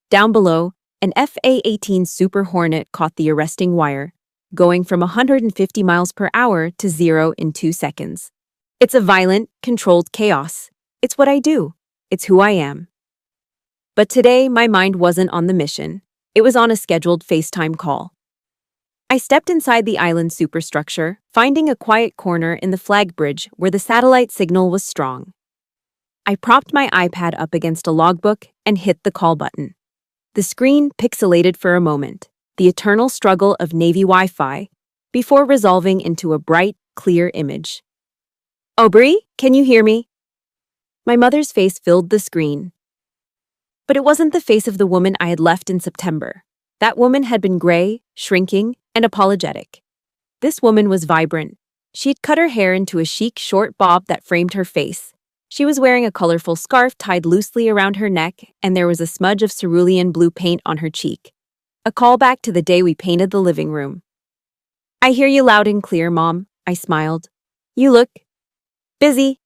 Down below, an FA-18 Super Hornet caught the arresting wire, going from 150 miles per hour to 0 in 2 seconds. It's a violent, controlled chaos. It's what I do. It's who I am. But today, my mind wasn't on the mission. It was on a scheduled FaceTime call. I stepped inside the island superstructure, finding a quiet corner in the flag bridge where the satellite signal was strong. I propped my iPad up against a logbook and hit the call button. The screen pixelated for a moment, the eternal struggle of Navy Wi-Fi, before resolving into a bright, clear image. Aubrey, can you hear me? My mother's face filled the screen. But it wasn't the face of the woman I had left in September. That woman had been gray, shrinking, and apologetic. This woman was vibrant. She had cut her hair into a chic short bob that framed her face. She was wearing a colorful scarf tied loosely around her neck, and there was a smudge of cerulean blue paint on her cheek. A callback to the day we painted the living room. I hear you loud and clear, Mom, I smiled. You look busy.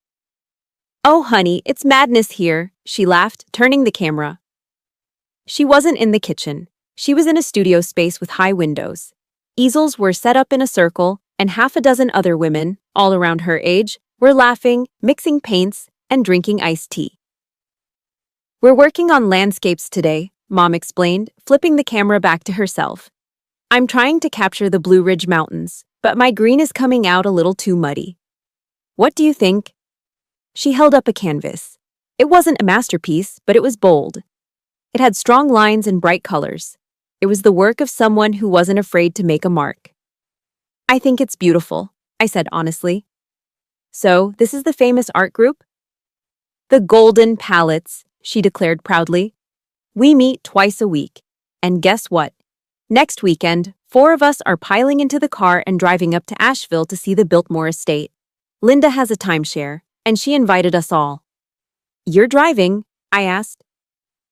Oh, honey, it's madness here, she laughed, turning the camera. She wasn't in the kitchen. She was in a studio space with high windows. Easels were set up in a circle, and half a dozen other women, all around her age, were laughing, mixing paints, and drinking iced tea. We're working on landscapes today, Mom explained, flipping the camera back to herself. I'm trying to capture the Blue Ridge Mountains, but my green is coming out a little too muddy. What do you think? She held up a canvas. It wasn't a masterpiece, but it was bold. It had strong lines and bright colors. It was the work of someone who wasn't afraid to make a mark. I think it's beautiful, I said honestly. So, this is the famous art group? The Golden Palettes, she declared proudly. We meet twice a week. And guess what? Next weekend, 4 of us are piling into the car and driving up to Asheville to see the Biltmore estate. Linda has a timeshare, and she invited us all. You're driving? I asked.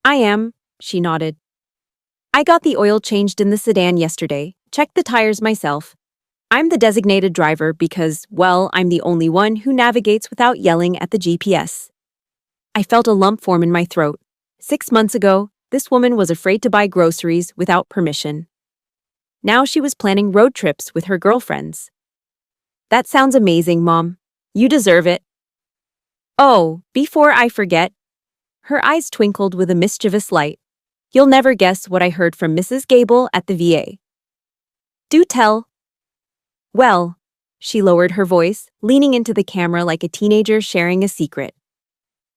I am, she nodded. I got the oil changed in the sedan yesterday, checked the tires myself. I'm the designated driver because, well, I'm the only one who navigates without yelling at the GPS. I felt a lump form in my throat. 6 months ago, this woman was afraid to buy groceries without permission. Now she was planning road trips with her girlfriends. That sounds amazing, Mom. You deserve it. Oh, before I forget. Her eyes twinkled with a mischievous light. You'll never guess what I heard from Mrs. Gable at the VA. Do tell. Well, she lowered her voice, leaning into the camera like a teenager sharing a secret.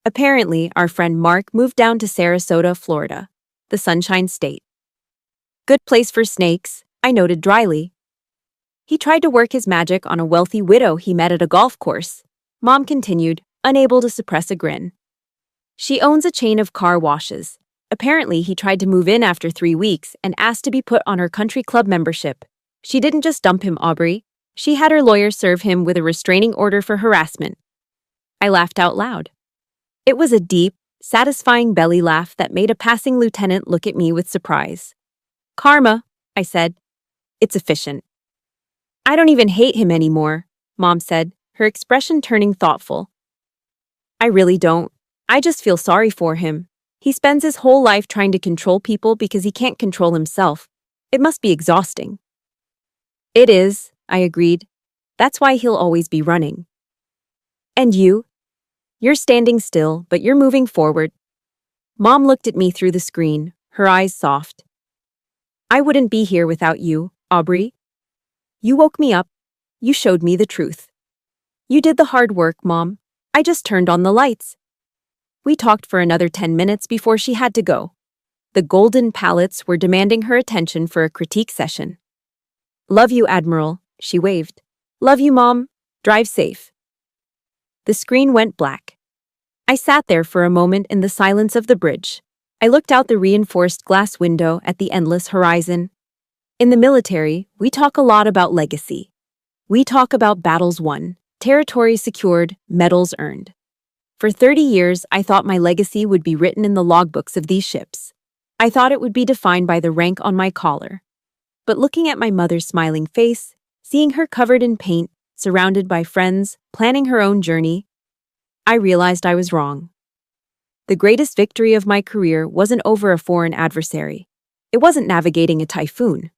Apparently, our friend Mark moved down to Sarasota, Florida, the Sunshine State. Good place for snakes, I noted dryly. He tried to work his magic on a wealthy widow he met at a golf course. Mom continued, unable to suppress a grin. She owns a chain of car washes. Apparently, he tried to move in after 3 weeks and asked to be put on her country club membership. She didn't just dump him, Aubrey. She had her lawyer serve him with a restraining order for harassment. I laughed out loud. It was a deep, satisfying belly laugh that made a passing lieutenant look at me with surprise. Karma, I said. It's efficient. I don't even hate him anymore, Mom said, her expression turning thoughtful. I really don't. I just feel sorry for him. He spends his whole life trying to control people because he can't control himself. It must be exhausting. It is, I agreed. That's why he'll always be running. And you? You're standing still, but you're moving forward. Mom looked at me through the screen, her eyes soft. I wouldn't be here without you, Aubrey. You woke me up. You showed me the truth. You did the hard work, Mom. I just turned on the lights. We talked for another 10 minutes before she had to go. The Golden Palettes were demanding her attention for a critique session. Love you, Admiral, she waved. Love you, Mom. Drive safe. The screen went black. I sat there for a moment in the silence of the bridge. I looked out the reinforced glass window at the endless horizon. In the military, we talk a lot about legacy. We talk about battles won, territory secured, medals earned. For 30 years, I thought my legacy would be written in the logbooks of these ships. I thought it would be defined by the rank on my collar. But looking at my mother's smiling face, seeing her covered in paint, surrounded by friends, planning her own journey, I realized I was wrong. The greatest victory of my career wasn't over a foreign adversary. It wasn't navigating a typhoon.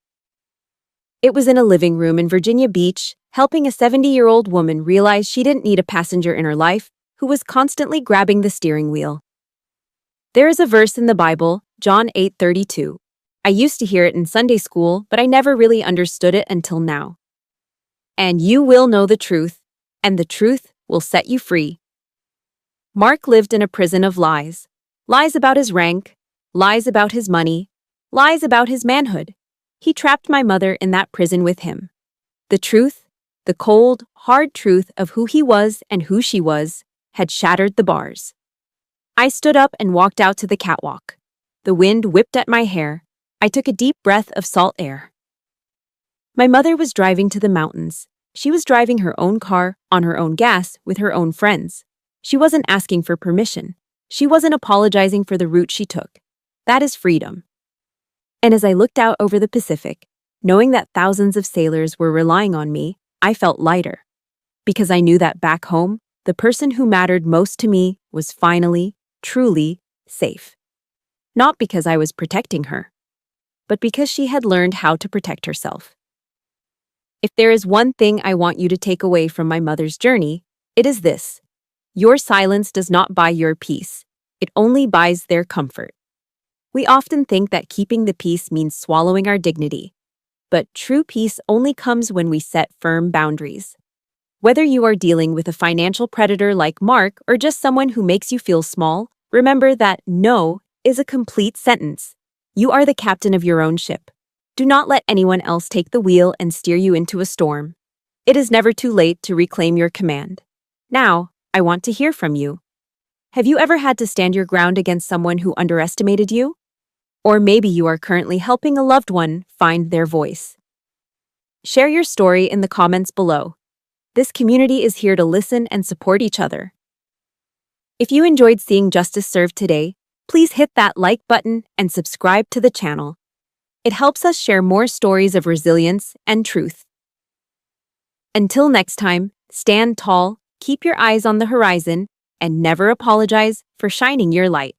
It was in a living room in Virginia Beach, helping a 70-year-old woman realize she didn't need a passenger in her life who was constantly grabbing the steering wheel. There is a verse in the Bible, John 8:32. I used to hear it in Sunday school, but I never really understood it until now. And you will know the truth, and the truth will set you free. Mark lived in a prison of lies. Lies about his rank, lies about his money, lies about his manhood. He trapped my mother in that prison with him. The truth, the cold, hard truth of who he was and who she was, had shattered the bars. I stood up and walked out to the catwalk. The wind whipped at my hair. I took a deep breath of salt air. My mother was driving to the mountains. She was driving her own car, on her own gas, with her own friends. She wasn't asking for permission. She wasn't apologizing for the route she took. That is freedom. And as I looked out over the Pacific, knowing that thousands of sailors were relying on me, I felt lighter. Because I knew that back home, the person who mattered most to me was finally, truly, safe. Not because I was protecting her, but because she had learned how to protect herself. If there is one thing I want you to take away from my mother's journey, it is this. Your silence does not buy your peace. It only buys their comfort. We often think that keeping the peace means swallowing our dignity. But true peace only comes when we set firm boundaries. Whether you are dealing with a financial predator like Mark or just someone who makes you feel small, remember that no is a complete sentence. You are the captain of your own ship. Do not let anyone else take the wheel and steer you into a storm. It is never too late to reclaim your command. Now, I want to hear from you. Have you ever had to stand your ground against someone who underestimated you? Or maybe you are currently helping a loved one find their voice. Share your story in the comments below. This community is here to listen and support each other. If you enjoyed seeing justice served today, please hit that like button and subscribe to the channel. It helps us share more stories of resilience and truth. Until next time, stand tall, keep your eyes on the horizon, and never apologize for shining your light.